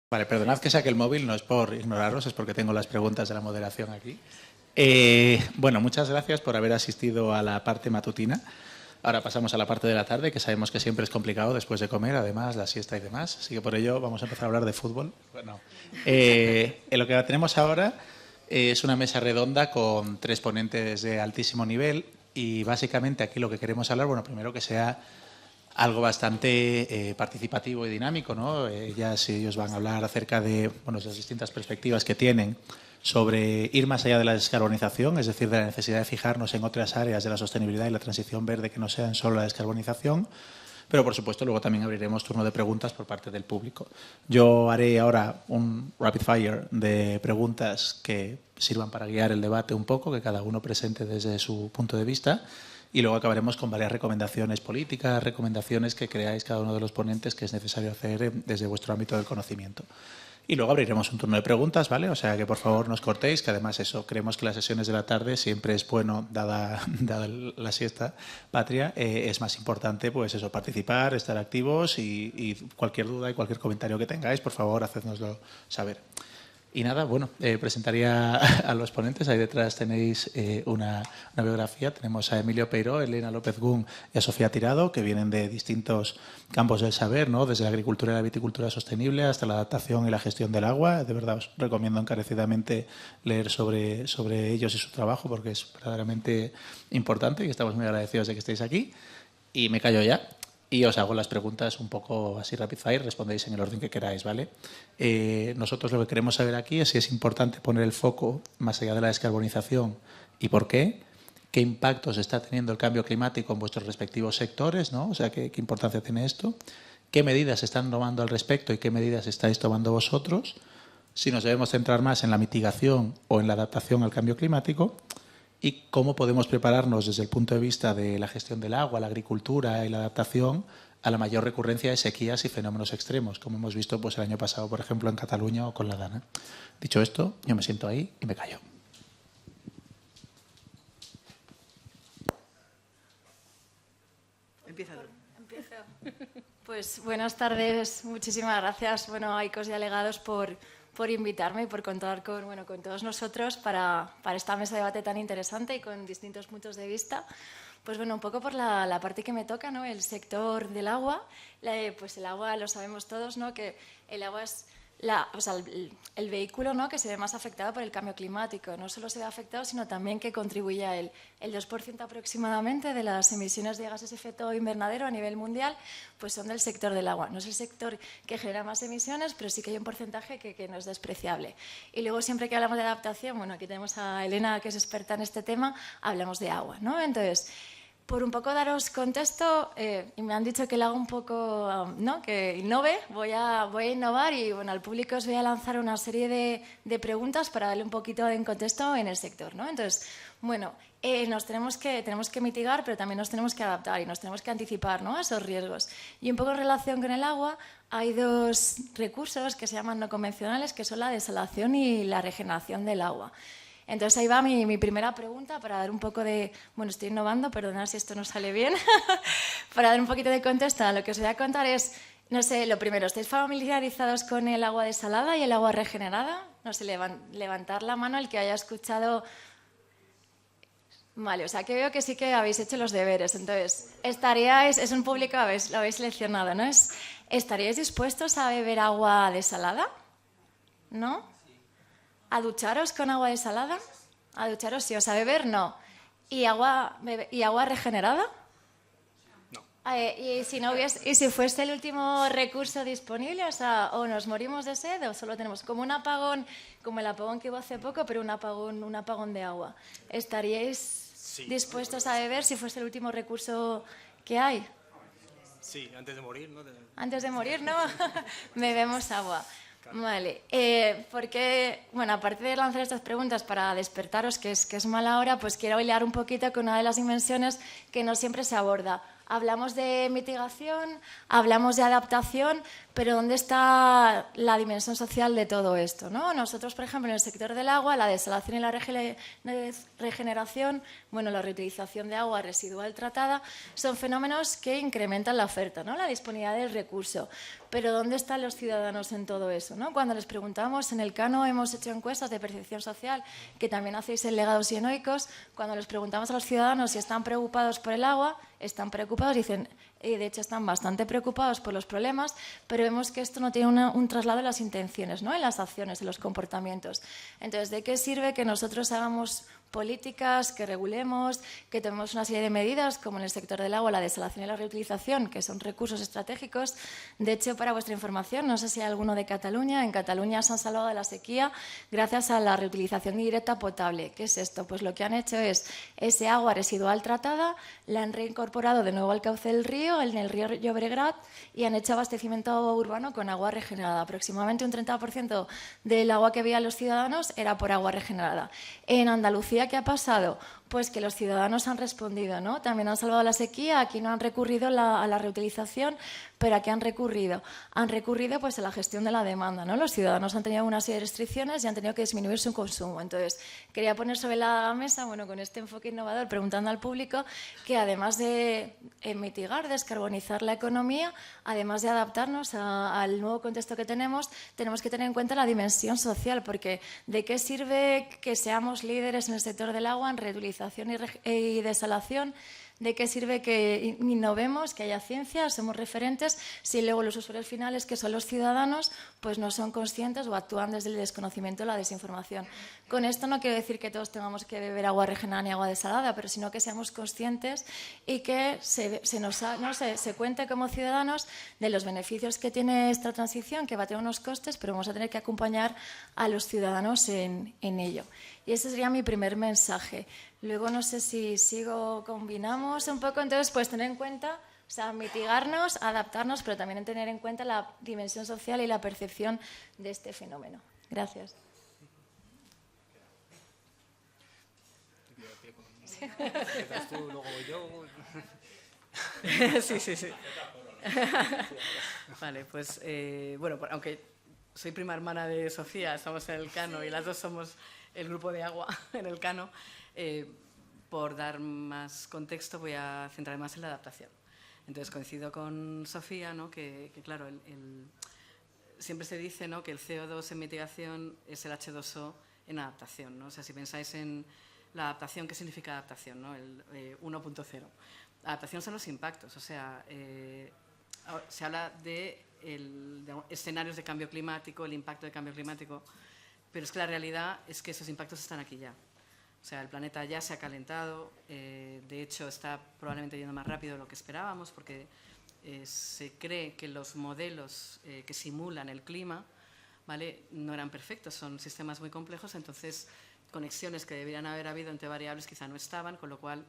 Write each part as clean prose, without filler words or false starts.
Vale, perdonad que saque el móvil, no es por ignoraros, es porque tengo las preguntas de la moderación aquí. Bueno, muchas gracias por haber asistido a la parte matutina. Ahora pasamos a la parte de la tarde, que sabemos que siempre es complicado después de comer, además, la siesta y demás. Así que por ello vamos a empezar a hablar de fútbol. Bueno, lo que tenemos ahora es una mesa redonda con 3 ponentes de altísimo nivel y básicamente aquí lo que queremos hablar, bueno, primero que sea algo bastante participativo y dinámico, ¿no? Ellos van a hablar acerca de las distintas perspectivas que tienen sobre ir más allá de la descarbonización, es decir, de la necesidad de fijarnos en otras áreas de la sostenibilidad y la transición verde que no sean solo la descarbonización. Pero, por supuesto, luego también abriremos turno de preguntas por parte del público. Yo haré ahora un rapid fire de preguntas que sirvan para guiar el debate un poco, que cada uno presente desde su punto de vista. Y luego acabaremos con varias recomendaciones políticas, recomendaciones que creáis cada uno de los ponentes que es necesario hacer desde vuestro ámbito del conocimiento. Y luego abriremos un turno de preguntas, ¿vale? O sea que por favor no os cortéis, que además eso, creemos que las sesiones de la tarde siempre es bueno, dada la siesta patria, es más importante pues eso, participar, estar activos y cualquier duda y cualquier comentario que tengáis, por favor, hacednoslo saber. Y nada, bueno, presentaría a los ponentes. Ahí detrás tenéis una biografía. Tenemos a Emilio Peiró, Elena López Gun y a Sofía Tirado, que vienen de distintos campos del saber, ¿no? Desde la agricultura y la viticultura sostenible hasta la adaptación y la gestión del agua. De verdad, os recomiendo encarecidamente leer sobre ellos y su trabajo, porque es verdaderamente importante y estamos muy agradecidos de que estéis aquí. Y me callo ya. Y os hago las preguntas un poco así rapid fire, respondéis en el orden que queráis, ¿vale? Nosotros lo que queremos saber aquí es si es importante poner el foco más allá de la descarbonización y por qué impactos está teniendo el cambio climático en vuestros respectivos sectores, ¿no? O sea, qué importancia tiene esto, qué medidas se están tomando al respecto y qué medidas estáis tomando vosotros, si nos debemos centrar más en la mitigación o en la adaptación al cambio climático, y cómo podemos prepararnos desde el punto de vista de la gestión del agua, la agricultura y la adaptación a la mayor recurrencia de sequías y fenómenos extremos, como hemos visto pues, el año pasado, por ejemplo, en Cataluña o con la Dana. Dicho esto, yo me siento ahí y me callo. Empieza tú. Empiezo. Pues buenas tardes, muchísimas gracias, Aicos y Alegados por invitarme y por contar con todos nosotros para esta mesa de debate tan interesante y con distintos puntos de vista. Pues un poco por la parte que me toca, ¿no? El sector del agua. Pues el agua lo sabemos todos, ¿no? Que el agua es el vehículo, ¿no? Que se ve más afectado por el cambio climático. No solo se ve afectado, sino también que contribuye a él. El 2% aproximadamente de las emisiones de gases de efecto invernadero a nivel mundial pues son del sector del agua. No es el sector que genera más emisiones, pero sí que hay un porcentaje que no es despreciable. Y luego siempre que hablamos de adaptación, aquí tenemos a Elena, que es experta en este tema, hablamos de agua, ¿no? Entonces, por un poco daros contexto, y me han dicho que lo hago un poco, ¿no? Que innove, voy a innovar y al público os voy a lanzar una serie de preguntas para darle un poquito de contexto en el sector, ¿no? Entonces, tenemos que mitigar, pero también nos tenemos que adaptar y nos tenemos que anticipar, ¿no? A esos riesgos. Y un poco en relación con el agua, hay 2 recursos que se llaman no convencionales, que son la desalación y la regeneración del agua. Entonces ahí va mi primera pregunta para dar un poco de... estoy innovando, perdonad si esto no sale bien. Para dar un poquito de contexto a lo que os voy a contar es, no sé, lo primero, ¿estáis familiarizados con el agua desalada y el agua regenerada? No sé, levantar la mano el que haya escuchado... Vale, o sea que veo que sí que habéis hecho los deberes. Entonces, es un público, lo habéis seleccionado, ¿no? ¿Estaríais dispuestos a beber agua desalada? ¿No? ¿A ducharos con agua desalada? A ducharos sí, o sea, beber no. ¿Y agua regenerada? No. ¿Y si fuese el último recurso disponible, o nos morimos de sed o solo tenemos como un apagón, como el apagón que hubo hace poco, pero un apagón de agua? ¿Estaríais dispuestos a beber si fuese el último recurso que hay? Sí, antes de morir, ¿no? Antes de morir, ¿no? Bebemos agua. Vale, porque, aparte de lanzar estas preguntas para despertaros, que es mala hora, pues quiero hilar un poquito con una de las dimensiones que no siempre se aborda. hablamos de mitigación, hablamos de adaptación, pero ¿dónde está la dimensión social de todo esto, ¿no? Nosotros, por ejemplo, en el sector del agua, la desalación y la regeneración, bueno, la reutilización de agua residual tratada, son fenómenos que incrementan la oferta, ¿no? La disponibilidad del recurso. Pero ¿dónde están los ciudadanos en todo eso, ¿no? Cuando les preguntamos, en el Cano hemos hecho encuestas de percepción social, que también hacéis en Legados y Enoicos, cuando les preguntamos a los ciudadanos si están preocupados por el agua, están preocupados, dicen, de hecho están bastante preocupados por los problemas, pero vemos que esto no tiene un traslado en las intenciones, ¿no? En las acciones, en los comportamientos. Entonces, ¿de qué sirve que nosotros hagamos políticas, que regulemos, que tomemos una serie de medidas, como en el sector del agua, la desalación y la reutilización, que son recursos estratégicos? De hecho, para vuestra información, no sé si hay alguno de Cataluña, en Cataluña se han salvado de la sequía gracias a la reutilización directa potable. ¿Qué es esto? Pues lo que han hecho es ese agua residual tratada, la han reincorporado de nuevo al cauce del río, en el río Llobregat, y han hecho abastecimiento urbano con agua regenerada. Aproximadamente un 30% del agua que veían los ciudadanos era por agua regenerada. En Andalucía, ¿qué ha pasado? Pues que los ciudadanos han respondido, ¿no? También han salvado la sequía, aquí no han recurrido a la reutilización, pero ¿a qué han recurrido? Han recurrido pues a la gestión de la demanda, ¿no? Los ciudadanos han tenido una serie de restricciones y han tenido que disminuir su consumo. Entonces, quería poner sobre la mesa, bueno, con este enfoque innovador, preguntando al público que además de mitigar, descarbonizar la economía, además de adaptarnos al nuevo contexto que tenemos que tener en cuenta la dimensión social, porque ¿de qué sirve que seamos líderes en el sector del agua, en reutilización y desalación? ¿De qué sirve que innovemos, que haya ciencia, somos referentes, si luego los usuarios finales, que son los ciudadanos, pues no son conscientes o actúan desde el desconocimiento o la desinformación? Con esto no quiero decir que todos tengamos que beber agua regenerada ni agua desalada, pero sino que seamos conscientes y que se cuente como ciudadanos de los beneficios que tiene esta transición, que va a tener unos costes, pero vamos a tener que acompañar a los ciudadanos en ello. Y ese sería mi primer mensaje. Luego no sé si combinamos un poco, entonces pues tener en cuenta, o sea, mitigarnos, adaptarnos, pero también tener en cuenta la dimensión social y la percepción de este fenómeno. Gracias. Empiezas tú, luego yo. Sí. Vale, pues bueno, aunque soy prima hermana de Sofía, estamos en el Cano y las dos somos el grupo de agua en el Cano, por dar más contexto voy a centrarme más en la adaptación. Entonces coincido con Sofía, ¿no? que claro, siempre se dice, ¿no?, que el CO2 en mitigación es el H2O en adaptación, ¿no? O sea, si pensáis en la adaptación, ¿qué significa adaptación, ¿no? El 1.0. Adaptación son los impactos, o sea, se habla de escenarios de cambio climático, el impacto de cambio climático, pero es que la realidad es que esos impactos están aquí ya. O sea, el planeta ya se ha calentado, de hecho está probablemente yendo más rápido de lo que esperábamos, porque se cree que los modelos que simulan el clima, ¿vale?, no eran perfectos, son sistemas muy complejos, entonces conexiones que deberían haber habido entre variables quizá no estaban, con lo cual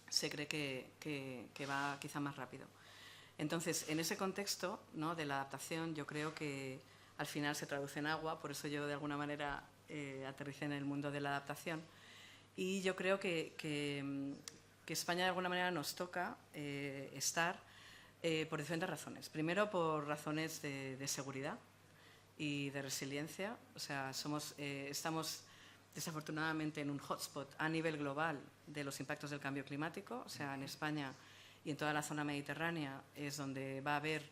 se cree que va quizá más rápido. Entonces, en ese contexto, ¿no?, de la adaptación, yo creo que al final se traduce en agua, por eso yo de alguna manera aterricé en el mundo de la adaptación. Y yo creo que España de alguna manera nos toca estar por diferentes razones. Primero, por razones de seguridad y de resiliencia. O sea, estamos desafortunadamente en un hotspot a nivel global de los impactos del cambio climático. O sea, en España y en toda la zona mediterránea es donde va a haber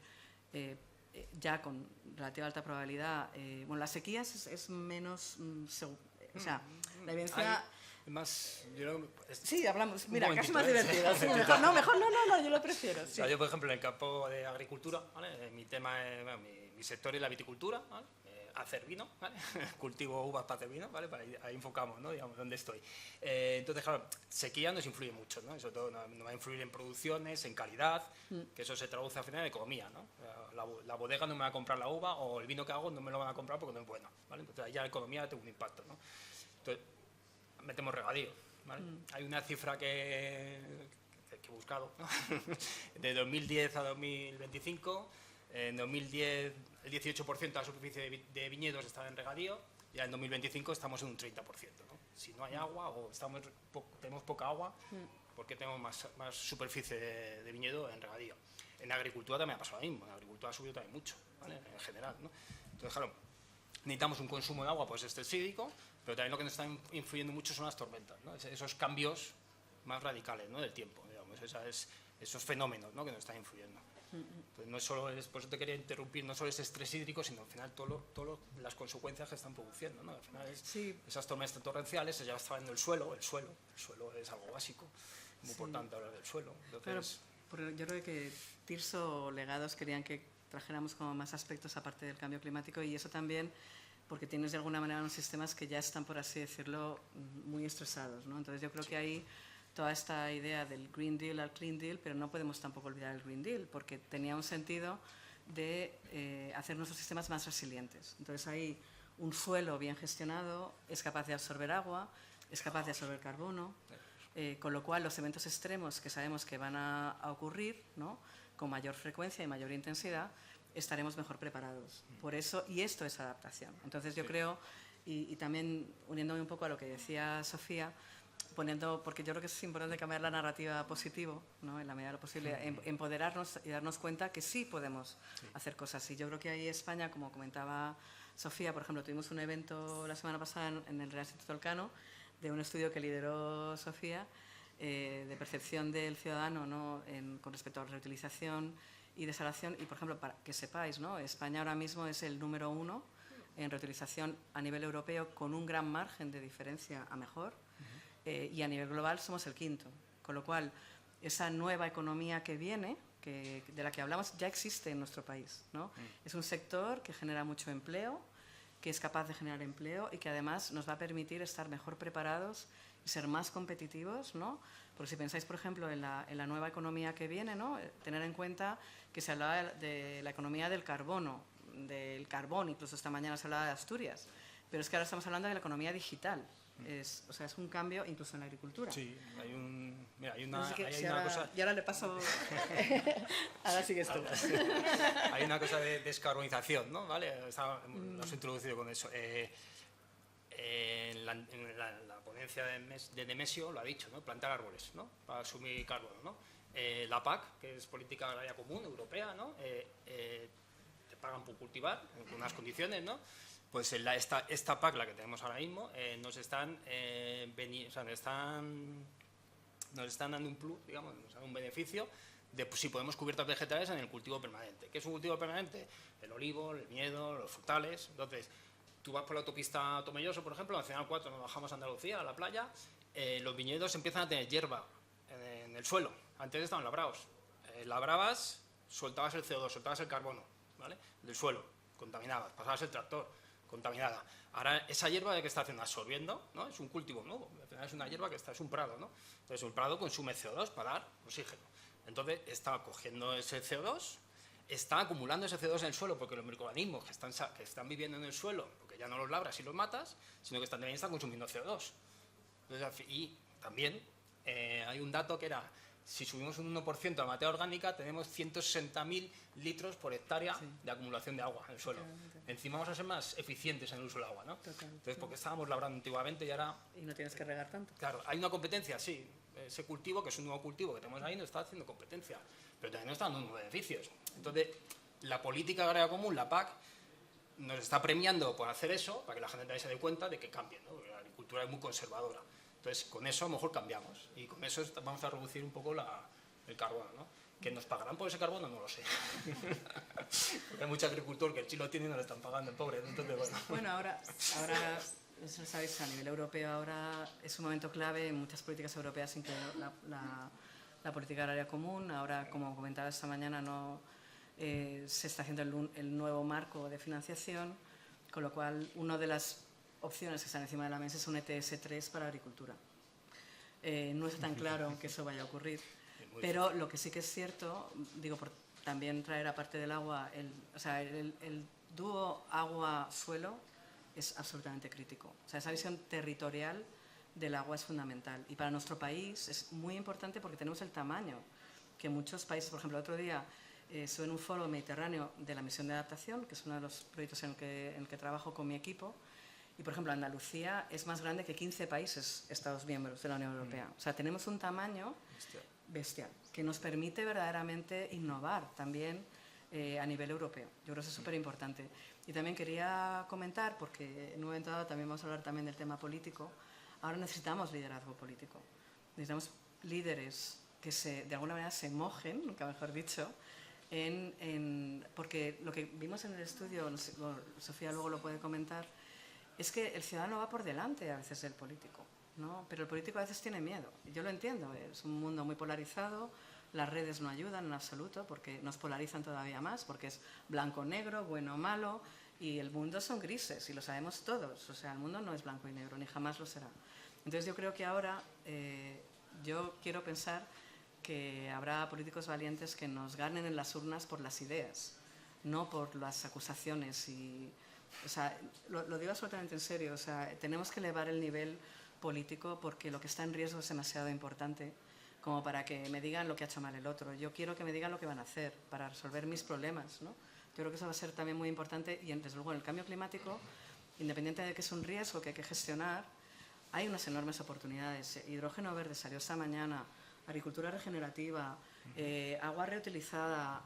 ya con relativa alta probabilidad, bueno, las sequías es menos, o sea, la evidencia... Más, sí, hablamos, mira, casi más divertido. Sí, mejor no, yo lo prefiero. Sí. O sea, yo, por ejemplo, en el campo de agricultura, ¿vale?, mi tema, bueno, mi sector es la viticultura, ¿vale?, hacer vino, ¿vale? Cultivo uvas para hacer vino, ¿vale? Ahí enfocamos, ¿no?, digamos, dónde estoy. Entonces, claro, sequía nos influye mucho, ¿no? Sobre todo nos va a influir en producciones, en calidad, que eso se traduce al final en economía, ¿no? La bodega no me va a comprar la uva, o el vino que hago no me lo van a comprar porque no es bueno, ¿vale? Entonces, ahí ya la economía tiene un impacto, ¿no? Entonces, metemos regadío, ¿vale? Hay una cifra que he buscado, ¿no? De 2010 a 2025, en 2010 el 18% de la superficie de viñedos estaba en regadío, y en 2025 estamos en un 30%, ¿no? Si no hay agua o tenemos poca agua, ¿Por qué tenemos más superficie de viñedo en regadío? En agricultura también ha pasado lo mismo, en agricultura ha subido también mucho, ¿vale? En general, ¿no? Entonces, claro, necesitamos un consumo de agua pues excéntrico, pero también lo que nos está influyendo mucho son las tormentas, ¿no? Esos cambios más radicales, ¿no? Del tiempo, digamos, esos fenómenos, ¿no? Que nos están influyendo. Entonces, no solo es, por eso te quería interrumpir, no solo es estrés hídrico, sino al final todas las consecuencias que están produciendo, ¿no? Al final esas tormentas torrenciales se ya está en el suelo es algo básico, muy importante hablar del suelo. Entonces, pero yo creo que Tirso Legados querían que trajéramos como más aspectos aparte del cambio climático, y eso también porque tienes de alguna manera unos sistemas que ya están, por así decirlo, muy estresados, ¿no? Entonces yo creo que ahí toda esta idea del Green Deal al Clean Deal, pero no podemos tampoco olvidar el Green Deal, porque tenía un sentido de hacer nuestros sistemas más resilientes. Entonces ahí un suelo bien gestionado es capaz de absorber agua, es capaz de absorber carbono, con lo cual los eventos extremos que sabemos que van a ocurrir, ¿no? Con mayor frecuencia y mayor intensidad, estaremos mejor preparados. Por eso, y esto es adaptación. Entonces yo creo, y también uniéndome un poco a lo que decía Sofía, porque yo creo que es importante cambiar la narrativa positivo, ¿no? En la medida de lo posible, empoderarnos y darnos cuenta que sí podemos hacer cosas. Y yo creo que ahí España, como comentaba Sofía, por ejemplo, tuvimos un evento la semana pasada en el Real Instituto Elcano, de un estudio que lideró Sofía, de percepción del ciudadano, ¿no? Con respecto a la reutilización y desalación. Y, por ejemplo, para que sepáis, ¿no? España ahora mismo es el número 1 en reutilización a nivel europeo, con un gran margen de diferencia a mejor. Y a nivel global somos el 5º, con lo cual esa nueva economía que viene, de la que hablamos, ya existe en nuestro país, ¿no? Es un sector que genera mucho empleo, que es capaz de generar empleo y que además nos va a permitir estar mejor preparados y ser más competitivos, ¿no? Porque si pensáis, por ejemplo, en la nueva economía que viene, ¿no? Tener en cuenta que se hablaba de la economía del carbono, del carbón, incluso esta mañana se hablaba de Asturias, pero es que ahora estamos hablando de la economía digital. Es un cambio incluso en la agricultura. Sí, hay una cosa... Y ahora le paso... ahora sigues tú. Hay una cosa de descarbonización, ¿no? ¿Vale? Lo has introducido con eso. En la ponencia de Nemesio lo ha dicho, ¿no? Plantar árboles, ¿no? Para asumir carbono, ¿no? La PAC, que es Política Agraria Común Europea, ¿no? Te pagan por cultivar, en unas condiciones, ¿no? Pues esta PAC, la que tenemos ahora mismo, nos están dando un plus, digamos, nos dan un beneficio de si podemos cubiertas vegetales en el cultivo permanente. ¿Qué es un cultivo permanente? El olivo, el viñedo, los frutales. Entonces, tú vas por la autopista Tomelloso, por ejemplo, Nacional 4, nos bajamos a Andalucía, a la playa, los viñedos empiezan a tener hierba en el suelo. Antes estaban labrados. Labrabas, soltabas el CO2, soltabas el carbono, ¿vale? Del suelo, contaminabas, pasabas el tractor, contaminada. Ahora, esa hierba de que está haciendo, absorbiendo, ¿no? Es un cultivo nuevo, al final es una hierba que es un prado, ¿no? Entonces, un prado consume CO2 para dar oxígeno. Entonces, está cogiendo ese CO2, está acumulando ese CO2 en el suelo, porque los microorganismos que están viviendo en el suelo, porque ya no los labras y los matas, sino que también están consumiendo CO2. Entonces, y también hay un dato que era, si subimos un 1% a materia orgánica, tenemos 160.000 litros por hectárea de acumulación de agua en el suelo. Encima vamos a ser más eficientes en el uso del agua, ¿no? Entonces, porque estábamos labrando antiguamente y ahora... Y no tienes que regar tanto. Claro, hay una competencia, sí. Ese cultivo, que es un nuevo cultivo que tenemos ahí, nos está haciendo competencia, pero también nos está dando unos beneficios. Entonces, la política agraria común, la PAC, nos está premiando por hacer eso, para que la gente también se dé cuenta de que cambien, ¿no? Porque la agricultura es muy conservadora. Entonces, con eso a lo mejor cambiamos y con eso vamos a reducir un poco el carbono, ¿no? ¿Que nos pagarán por ese carbono? No lo sé. Porque hay mucho agricultor que el sí lo tiene y no le están pagando, el pobre. Entonces, bueno, ahora eso lo sabéis, a nivel europeo ahora es un momento clave en muchas políticas europeas, incluido la política agraria común. Ahora, como comentaba esta mañana, se está haciendo el nuevo marco de financiación, con lo cual una de las opciones que están encima de la mesa es un ETS3 para agricultura. No está tan claro que eso vaya a ocurrir, pero lo que sí que es cierto, digo, por también traer aparte del agua, el dúo agua-suelo es absolutamente crítico. O sea, esa visión territorial del agua es fundamental. Y para nuestro país es muy importante porque tenemos el tamaño que muchos países, por ejemplo, el otro día estuve en un foro mediterráneo de la misión de adaptación, que es uno de los proyectos en el que trabajo con mi equipo. Y, por ejemplo, Andalucía es más grande que 15 países Estados miembros de la Unión Europea. O sea, tenemos un tamaño bestial, que nos permite verdaderamente innovar también a nivel europeo. Yo creo que eso es súper importante. Y también quería comentar, porque en un momento dado también vamos a hablar también del tema político, ahora necesitamos liderazgo político. Necesitamos líderes que de alguna manera se mojen, nunca mejor dicho, porque lo que vimos en el estudio, no sé, Sofía luego lo puede comentar, es que el ciudadano va por delante a veces del político, ¿no? Pero el político a veces tiene miedo. Yo lo entiendo, es un mundo muy polarizado, las redes no ayudan en absoluto porque nos polarizan todavía más, porque es blanco-negro, bueno-malo, y el mundo son grises, y lo sabemos todos. O sea, el mundo no es blanco y negro, ni jamás lo será. Entonces yo creo que ahora yo quiero pensar que habrá políticos valientes que nos ganen en las urnas por las ideas, no por las acusaciones. O sea, lo digo absolutamente en serio. O sea, tenemos que elevar el nivel político porque lo que está en riesgo es demasiado importante como para que me digan lo que ha hecho mal el otro. Yo quiero que me digan lo que van a hacer para resolver mis problemas, ¿no? Yo creo que eso va a ser también muy importante y, desde luego, en el cambio climático, independiente de que es un riesgo que hay que gestionar, hay unas enormes oportunidades. Hidrógeno verde salió esta mañana, agricultura regenerativa, agua reutilizada,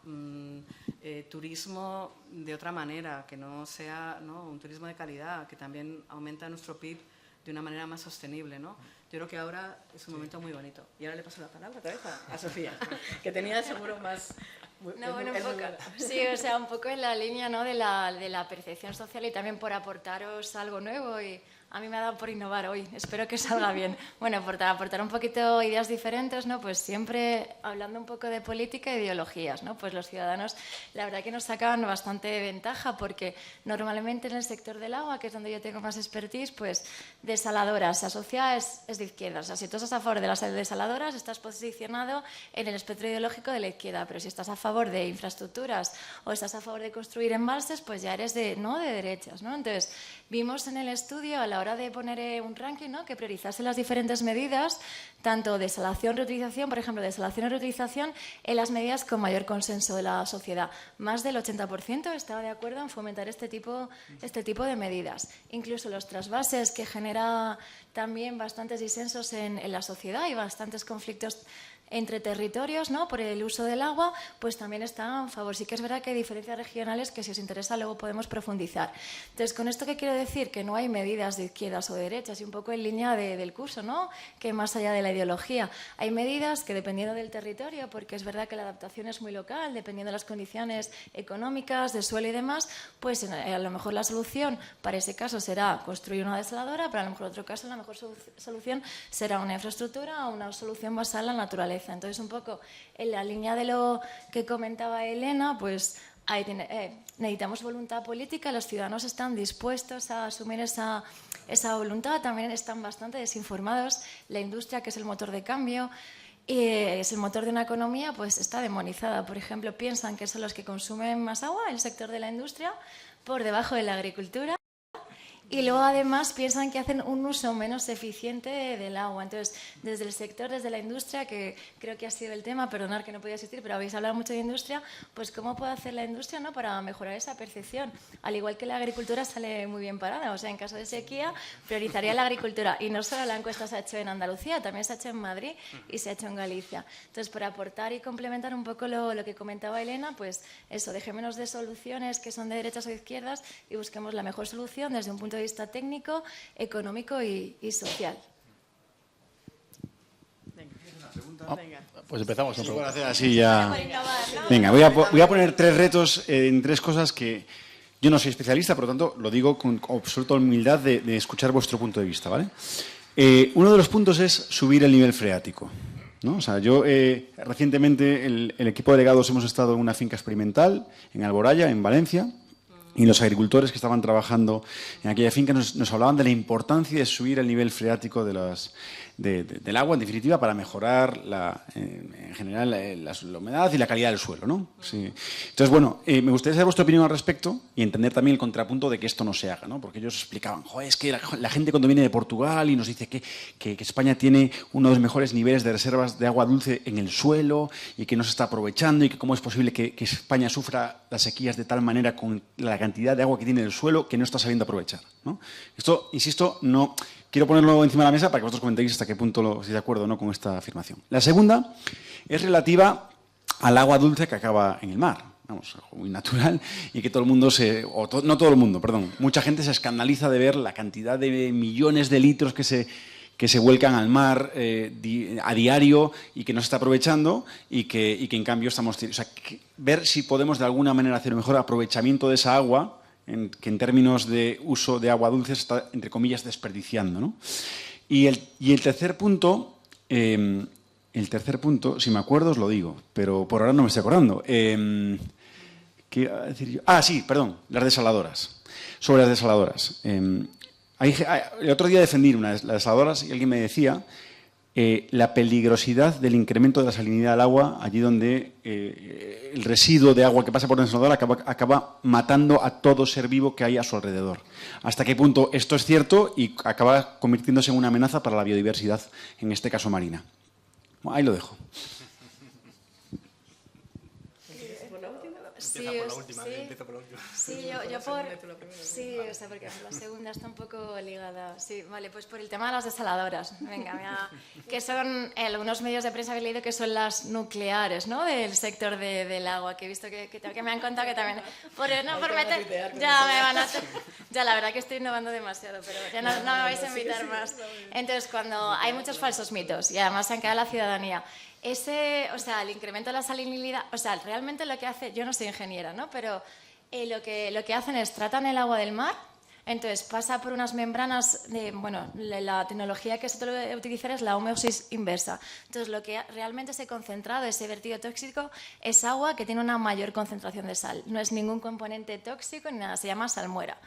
turismo de otra manera, que no sea, ¿no?, un turismo de calidad, que también aumenta nuestro PIB de una manera más sostenible, ¿no? Yo creo que ahora es un momento muy bonito. Y ahora le paso la palabra otra vez a Sofía, que tenía seguro más... No, bueno, un poco, sí, o sea, un poco en la línea, ¿no?, de la percepción social y también por aportaros algo nuevo, y a mí me ha dado por innovar hoy, espero que salga bien. Bueno, por aportar un poquito ideas diferentes, ¿no?, pues siempre hablando un poco de política e ideologías, ¿no? Pues los ciudadanos, la verdad que nos sacan bastante ventaja, porque normalmente en el sector del agua, que es donde yo tengo más expertise, pues desaladoras, se asocia es de izquierda. O sea, si tú estás a favor de las desaladoras, estás posicionado en el espectro ideológico de la izquierda, pero si estás a favor de infraestructuras o estás a favor de construir embalses, pues ya eres de derechas, ¿no? Entonces, vimos en el estudio, a la hora de poner un ranking, ¿no?, que priorizase las diferentes medidas, tanto desalación, reutilización, por ejemplo, desalación y reutilización, en las medidas con mayor consenso de la sociedad. Más del 80% estaba de acuerdo en fomentar este tipo de medidas. Incluso los trasvases, que genera también bastantes disensos en la sociedad y bastantes conflictos entre territorios, ¿no?, por el uso del agua, pues también está a favor. Sí que es verdad que hay diferencias regionales que, si os interesa, luego podemos profundizar. Entonces, ¿con esto qué quiero decir? Que no hay medidas de izquierdas o de derechas, y un poco en línea del curso, ¿no?, que más allá de la ideología. Hay medidas que, dependiendo del territorio, porque es verdad que la adaptación es muy local, dependiendo de las condiciones económicas, de suelo y demás, pues a lo mejor la solución para ese caso será construir una desaladora, pero a lo mejor en otro caso la mejor solución será una infraestructura o una solución basada en la naturaleza. Entonces, un poco en la línea de lo que comentaba Elena, pues necesitamos voluntad política, los ciudadanos están dispuestos a asumir esa voluntad, también están bastante desinformados. La industria, que es el motor de cambio, es el motor de una economía, pues está demonizada. Por ejemplo, piensan que son los que consumen más agua, el sector de la industria, por debajo de la agricultura. Y luego, además, piensan que hacen un uso menos eficiente del agua. Entonces, desde el sector, desde la industria, que creo que ha sido el tema, perdonad que no podía asistir, pero habéis hablado mucho de industria, pues ¿cómo puede hacer la industria, ¿no?, para mejorar esa percepción? Al igual que la agricultura sale muy bien parada. O sea, en caso de sequía, priorizaría la agricultura. Y no solo la encuesta se ha hecho en Andalucía, también se ha hecho en Madrid y se ha hecho en Galicia. Entonces, por aportar y complementar un poco lo que comentaba Elena, pues eso, dejémonos de soluciones que son de derechas o de izquierdas y busquemos la mejor solución desde un punto de vista técnico, económico y social. Venga. Pues empezamos. Sí, bueno, así ya. Venga, voy a poner 3 retos en 3 cosas que yo no soy especialista, por lo tanto lo digo con absoluta humildad de escuchar vuestro punto de vista, ¿vale? Uno de los puntos es subir el nivel freático, ¿no? O sea, yo recientemente el equipo de delegados hemos estado en una finca experimental en Alboraya, en Valencia. Y los agricultores que estaban trabajando en aquella finca nos hablaban de la importancia de subir el nivel freático del agua, en definitiva, para mejorar en general la humedad y la calidad del suelo, ¿no? Sí. Entonces, bueno, me gustaría saber vuestra opinión al respecto y entender también el contrapunto de que esto no se haga, ¿no? Porque ellos explicaban, es que la gente cuando viene de Portugal y nos dice que España tiene uno de los mejores niveles de reservas de agua dulce en el suelo y que no se está aprovechando, y que cómo es posible que España sufra las sequías de tal manera con la cantidad de agua que tiene el suelo que no está sabiendo aprovechar, ¿no? Esto, insisto, no quiero ponerlo encima de la mesa para que vosotros comentéis hasta qué punto estáis de acuerdo o no con esta afirmación. La segunda es relativa al agua dulce que acaba en el mar. Vamos, algo muy natural y que todo el mundo no todo el mundo, perdón, mucha gente se escandaliza de ver la cantidad de millones de litros que se vuelcan al mar a diario y que no se está aprovechando y que en cambio estamos... O sea, ver si podemos de alguna manera hacer un mejor aprovechamiento de esa agua, que en términos de uso de agua dulce se está, entre comillas, desperdiciando, ¿no? Y el tercer punto... si me acuerdo os lo digo, pero por ahora no me estoy acordando. ¿Qué iba a decir yo? Ah, sí, perdón, las desaladoras. Sobre las desaladoras. El otro día defendí las desaladoras y alguien me decía la peligrosidad del incremento de la salinidad del agua allí donde el residuo de agua que pasa por la desaladora acaba matando a todo ser vivo que hay a su alrededor. ¿Hasta qué punto esto es cierto y acaba convirtiéndose en una amenaza para la biodiversidad, en este caso marina? Bueno, ahí lo dejo. Sí, Empieza por la última, sí. empiezo por la última. Sí, yo por... Sí, o sea, porque la segunda está un poco ligada. Sí, vale, pues por el tema de las desaladoras. Venga, que son algunos medios de prensa que he leído que son las nucleares, ¿no? Del sector del agua, que he visto que me han contado que también... Ya me van a... Ya, la verdad que estoy innovando demasiado, pero ya no me vais a invitar más. Entonces, cuando hay muchos falsos mitos y además se han quedado la ciudadanía... o sea, el incremento de la salinidad, o sea, realmente lo que hace, yo no soy ingeniera, ¿no? Pero lo que hacen es tratan el agua del mar, entonces pasa por unas membranas la tecnología que se suele utilizar es la osmosis inversa. Entonces lo que realmente se concentrado, ese vertido tóxico, es agua que tiene una mayor concentración de sal. No es ningún componente tóxico ni nada, se llama salmuera.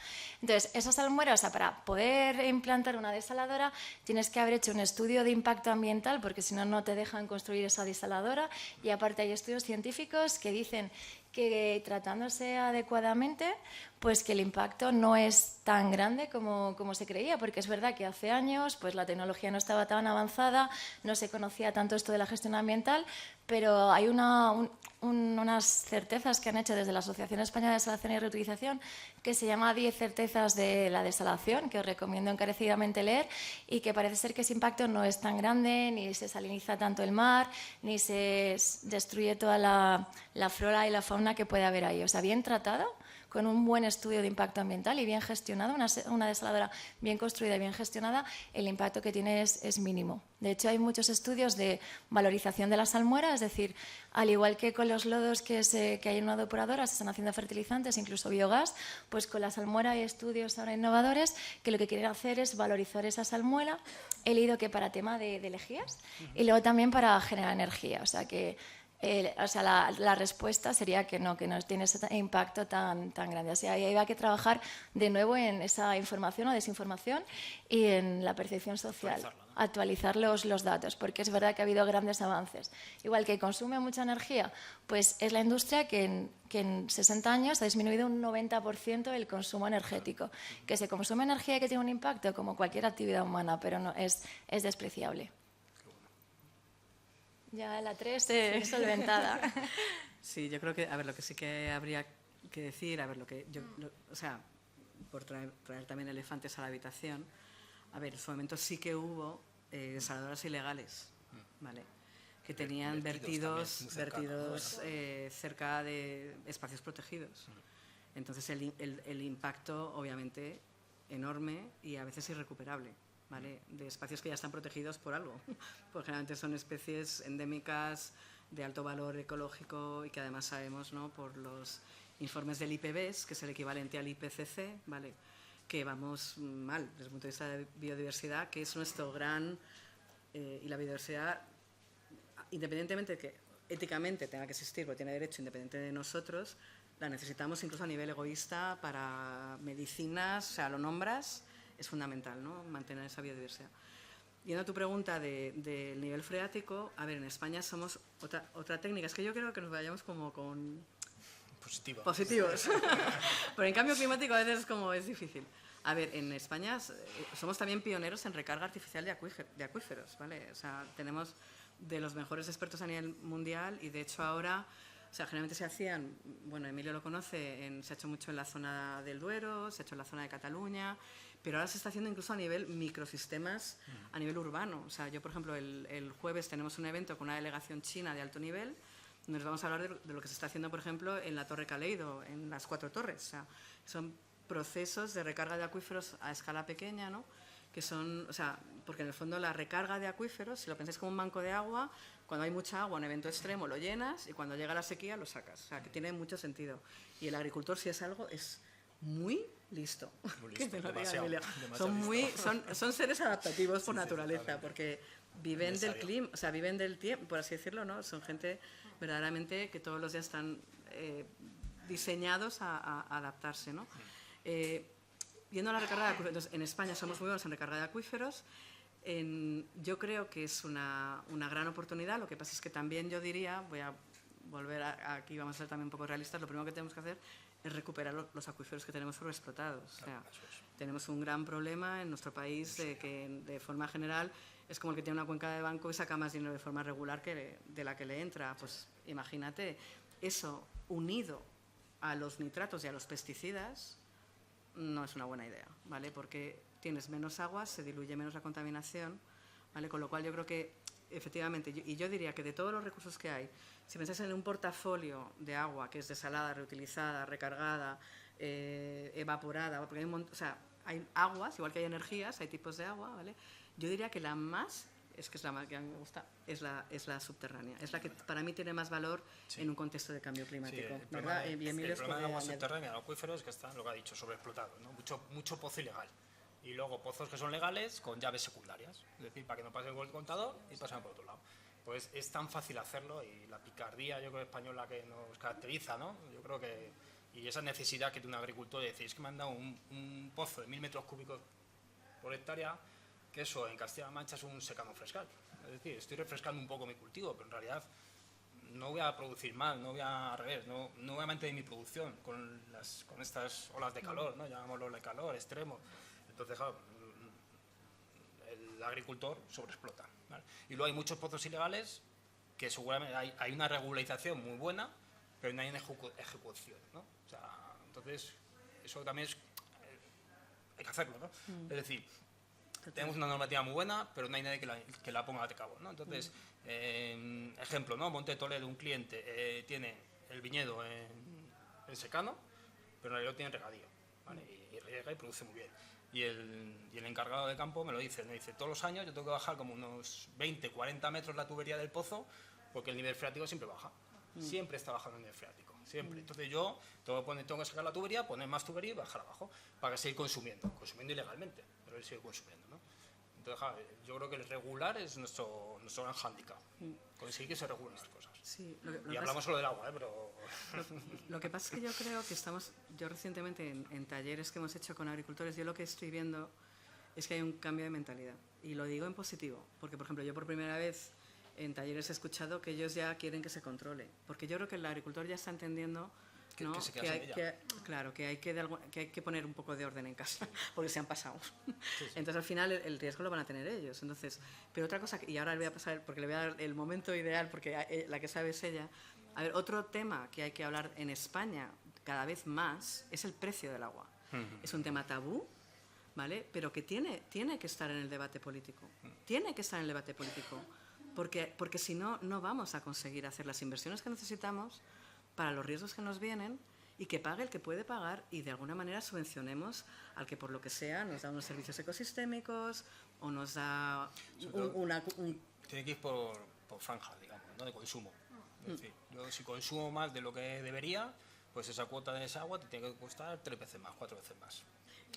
Entonces, esa salmuera, o sea, para poder implantar una desaladora tienes que haber hecho un estudio de impacto ambiental porque si no, no te dejan construir esa desaladora y aparte hay estudios científicos que dicen que tratándose adecuadamente, pues que el impacto no es tan grande como se creía, porque es verdad que hace años pues la tecnología no estaba tan avanzada, no se conocía tanto esto de la gestión ambiental, pero hay unas certezas que han hecho desde la Asociación Española de Desalación y Reutilización que se llama 10 certezas de la desalación, que os recomiendo encarecidamente leer y que parece ser que ese impacto no es tan grande, ni se saliniza tanto el mar, ni se destruye toda la flora y la fauna que puede haber ahí. O sea, bien tratado, con un buen estudio de impacto ambiental y bien gestionado, una desaladora bien construida y bien gestionada, el impacto que tiene es mínimo. De hecho, hay muchos estudios de valorización de la salmuera, es decir, al igual que con los lodos que hay en una depuradora, se están haciendo fertilizantes, incluso biogás, pues con la salmuera hay estudios ahora innovadores que lo que quieren hacer es valorizar esa salmuera. He leído que para tema de lejías y luego también para generar energía, o sea que... la respuesta sería que no tiene ese impacto tan grande. O sea, ahí hay que trabajar de nuevo en esa información o desinformación y en la percepción social, actualizar los datos, porque es verdad que ha habido grandes avances. Igual que consume mucha energía, pues es la industria que en 60 años ha disminuido un 90% el consumo energético. Que se consume energía que tiene un impacto como cualquier actividad humana, pero no es despreciable. Ya la 3 solventada. Sí, yo creo que, a ver, lo que sí que habría que decir, a ver, o sea, por traer también elefantes a la habitación, a ver, en su momento sí que hubo desaladoras ilegales, ¿vale? Que tenían vertidos cerca de espacios protegidos. Entonces el impacto, obviamente, enorme y a veces irrecuperable. ¿Vale? De espacios que ya están protegidos por algo, porque generalmente son especies endémicas de alto valor ecológico y que además sabemos, ¿no?, por los informes del IPBES, que es el equivalente al IPCC, ¿vale?, que vamos mal desde el punto de vista de biodiversidad, que es nuestro gran... y la biodiversidad, independientemente de que éticamente tenga que existir, porque tiene derecho independiente de nosotros, la necesitamos incluso a nivel egoísta para medicinas, o sea, lo nombras... es fundamental, ¿no?, mantener esa biodiversidad. Yendo a tu pregunta del nivel freático, a ver, en España somos otra técnica. Es que yo creo que nos vayamos como con... Positivos. Pero en cambio climático a veces es difícil. A ver, en España somos también pioneros en recarga artificial de acuíferos, ¿vale? O sea, tenemos de los mejores expertos a nivel mundial y de hecho ahora... O sea, generalmente se hacían, bueno, Emilio lo conoce, se ha hecho mucho en la zona del Duero, se ha hecho en la zona de Cataluña, pero ahora se está haciendo incluso a nivel microsistemas, a nivel urbano. O sea, yo, por ejemplo, el jueves tenemos un evento con una delegación china de alto nivel, donde nos vamos a hablar de lo que se está haciendo, por ejemplo, en la Torre Caleido, en las 4 torres. O sea, son procesos de recarga de acuíferos a escala pequeña, ¿no? Que son, o sea, porque en el fondo la recarga de acuíferos, si lo pensáis como un banco de agua, cuando hay mucha agua en evento extremo lo llenas y cuando llega la sequía lo sacas. O sea, que tiene mucho sentido. Y el agricultor, si es algo, es muy listo. Muy Que listo, te lo diga demasiado, Emilia. demasiado Son seres adaptativos por Sí, sí, naturaleza, totalmente. porque viven del Necesario. clima, o sea, viven del tiempo, por así decirlo, ¿no? Son gente verdaderamente que todos los días están diseñados a adaptarse, ¿no? Yendo a la recarga de acuíferos, entonces, en España somos muy buenos en recarga de acuíferos. Yo creo que es una gran oportunidad. Lo que pasa es que también yo diría, voy a volver aquí, vamos a ser también un poco realistas, lo primero que tenemos que hacer es recuperar los acuíferos que tenemos sobreexplotados. O sea, tenemos un gran problema en nuestro país que de forma general es como el que tiene una cuenca de banco y saca más dinero de forma regular que de la que le entra. Pues imagínate, eso unido a los nitratos y a los pesticidas no es una buena idea, ¿vale? Porque tienes menos agua, se diluye menos la contaminación, ¿vale? Con lo cual yo creo que efectivamente, y yo diría que de todos los recursos que hay, si pensáis en un portafolio de agua que es desalada, reutilizada, recargada, evaporada, porque o sea, hay aguas, igual que hay energías, hay tipos de agua, ¿vale? Yo diría que la más, es que es la más que a mí me gusta, es la subterránea, es la que para mí tiene más valor en un contexto de cambio climático, ¿verdad? Y Emilio el problema de agua añadir. subterránea, los acuíferos, es que están, lo que ha dicho, sobreexplotados, ¿no? Mucho pozo ilegal. Y luego pozos que son legales con llaves secundarias, es decir, para que no pasen por el contador y pasen por otro lado. Pues es tan fácil hacerlo y la picardía, yo creo, española que nos caracteriza, ¿no? Yo creo que, y esa necesidad que tiene un agricultor de decir, es que me han dado un pozo de 1000 metros cúbicos por hectárea, que eso en Castilla-La Mancha es un secano frescal. Es decir, estoy refrescando un poco mi cultivo, pero en realidad no voy a producir más, no voy a, al revés, no voy a mantener mi producción con estas olas de calor, ¿no? Llamámoslo de calor, extremo. Entonces, claro, el agricultor sobreexplota, ¿vale? Y luego hay muchos pozos ilegales que seguramente hay una regularización muy buena, pero no hay una ejecución, ¿no? O sea, entonces, eso también es, hay que hacerlo, ¿no? Es decir, tenemos una normativa muy buena, pero no hay nadie que la ponga a cabo, ¿no? Entonces, ejemplo, ¿no? Monte Toledo, un cliente tiene el viñedo en secano, pero en realidad tiene regadío, ¿vale? Y riega y produce muy bien. Y el encargado de campo me dice, todos los años yo tengo que bajar como unos 20, 40 metros la tubería del pozo, porque el nivel freático siempre baja. Siempre está bajando el nivel freático, siempre. Entonces yo tengo que sacar la tubería, poner más tubería y bajar abajo, para seguir consumiendo ilegalmente, pero él sigue consumiendo, ¿no? Entonces, yo creo que el regular es nuestro gran hándicap, conseguir que se regulen las cosas. Sí, y hablamos solo del agua, pero... Lo que pasa es que yo creo que yo recientemente en talleres que hemos hecho con agricultores, yo lo que estoy viendo es que hay un cambio de mentalidad. Y lo digo en positivo, porque por ejemplo yo por primera vez en talleres he escuchado que ellos ya quieren que se controle, porque yo creo que el agricultor ya está entendiendo, ¿no? que hay que poner un poco de orden en casa, porque se han pasado. Sí. Entonces al final el riesgo lo van a tener ellos. Entonces, pero otra cosa, y ahora le voy a pasar, porque le voy a dar el momento ideal, porque la que sabe es ella. A ver, otro tema que hay que hablar en España cada vez más es el precio del agua. Es un tema tabú, ¿vale? Pero que tiene que estar en el debate político. Tiene que estar en el debate político, porque si no, no vamos a conseguir hacer las inversiones que necesitamos para los riesgos que nos vienen, y que pague el que puede pagar, y de alguna manera subvencionemos al que por lo que sea nos da unos servicios ecosistémicos o nos da Tiene que ir por franjas, digamos, ¿no? De consumo. Es decir, yo si consumo más de lo que debería, pues esa cuota de esa agua te tiene que costar 3 veces más, 4 veces más.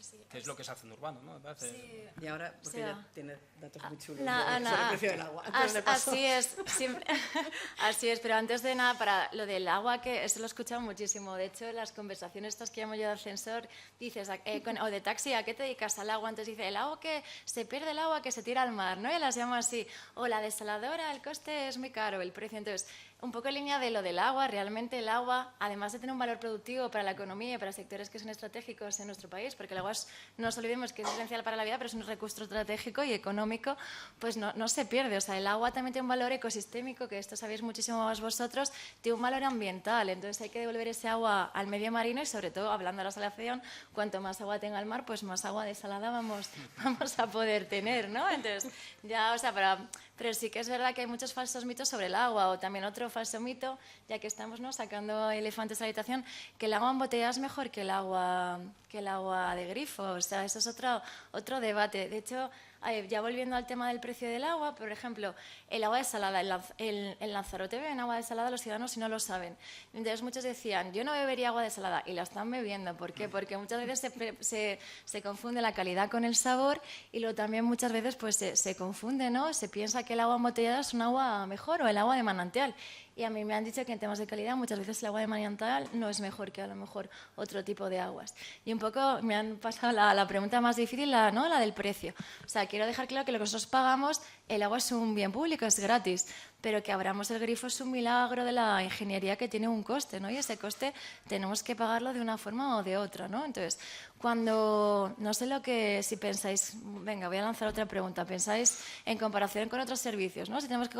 Sí, que es lo que se hace en urbano, ¿no? Sí. Y ahora, porque ella tiene datos muy chulos sobre el precio del agua. Así es, así es, pero antes de nada, para lo del agua, que eso lo he escuchado muchísimo. De hecho, las conversaciones estas que llamo yo de ascensor, dices, o de taxi, ¿a qué te dedicas? Al agua. Entonces dice, el agua que se pierde, el agua que se tira al mar, ¿no? Y las llamo así. O la desaladora, el coste es muy caro, el precio. Entonces, un poco en línea de lo del agua, realmente el agua, además de tener un valor valor productivo para la economía y para sectores que son estratégicos en nuestro país, porque el agua no nos olvidemos que es esencial para la vida, pero es un recurso estratégico y económico, pues no se pierde. O sea, el agua también tiene un valor ecosistémico, que esto sabéis muchísimo más vosotros, tiene un valor ambiental, entonces hay que devolver ese agua al medio marino y sobre todo, hablando de la salación, cuanto más agua tenga el mar, pues más agua desalada vamos a poder tener, ¿no? Entonces, ya, o sea, pero sí que es verdad que hay muchos falsos mitos sobre el agua, o también otro falso mito, ya que estamos, ¿no?, sacando elefantes a la habitación, que el agua embotellada es mejor que el agua de grifo. O sea, eso es otro debate. De hecho, ya volviendo al tema del precio del agua, por ejemplo, el agua desalada, en Lanzarote beben agua desalada los ciudadanos si no lo saben. Entonces muchos decían, yo no bebería agua desalada, y la están bebiendo. ¿Por qué? Porque muchas veces se confunde la calidad con el sabor, y luego también muchas veces pues se confunde, ¿no? Se piensa que el agua embotellada es un agua mejor, o el agua de manantial. Y a mí me han dicho que en temas de calidad muchas veces el agua de manantial no es mejor que a lo mejor otro tipo de aguas. Y un poco me han pasado la pregunta más difícil, ¿no?, la del precio. O sea, quiero dejar claro que lo que nosotros pagamos, el agua es un bien público, es gratis, pero que abramos el grifo es un milagro de la ingeniería que tiene un coste, ¿no? Y ese coste tenemos que pagarlo de una forma o de otra, ¿no? Entonces, no sé si pensáis, venga, voy a lanzar otra pregunta, pensáis en comparación con otros servicios, ¿no? Si tenemos que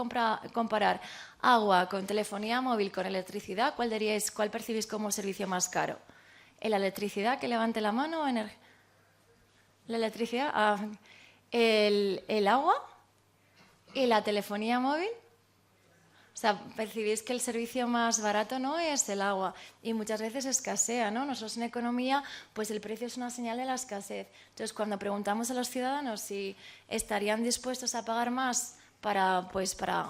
comparar agua con telefonía móvil, con electricidad, ¿cuál percibís como servicio más caro? ¿La electricidad, que levante la mano? ¿La electricidad? ¿El agua? ¿Y la telefonía móvil? O sea, percibís que el servicio más barato no es el agua, y muchas veces escasea, ¿no? Nosotros en economía, pues el precio es una señal de la escasez. Entonces, cuando preguntamos a los ciudadanos si estarían dispuestos a pagar más para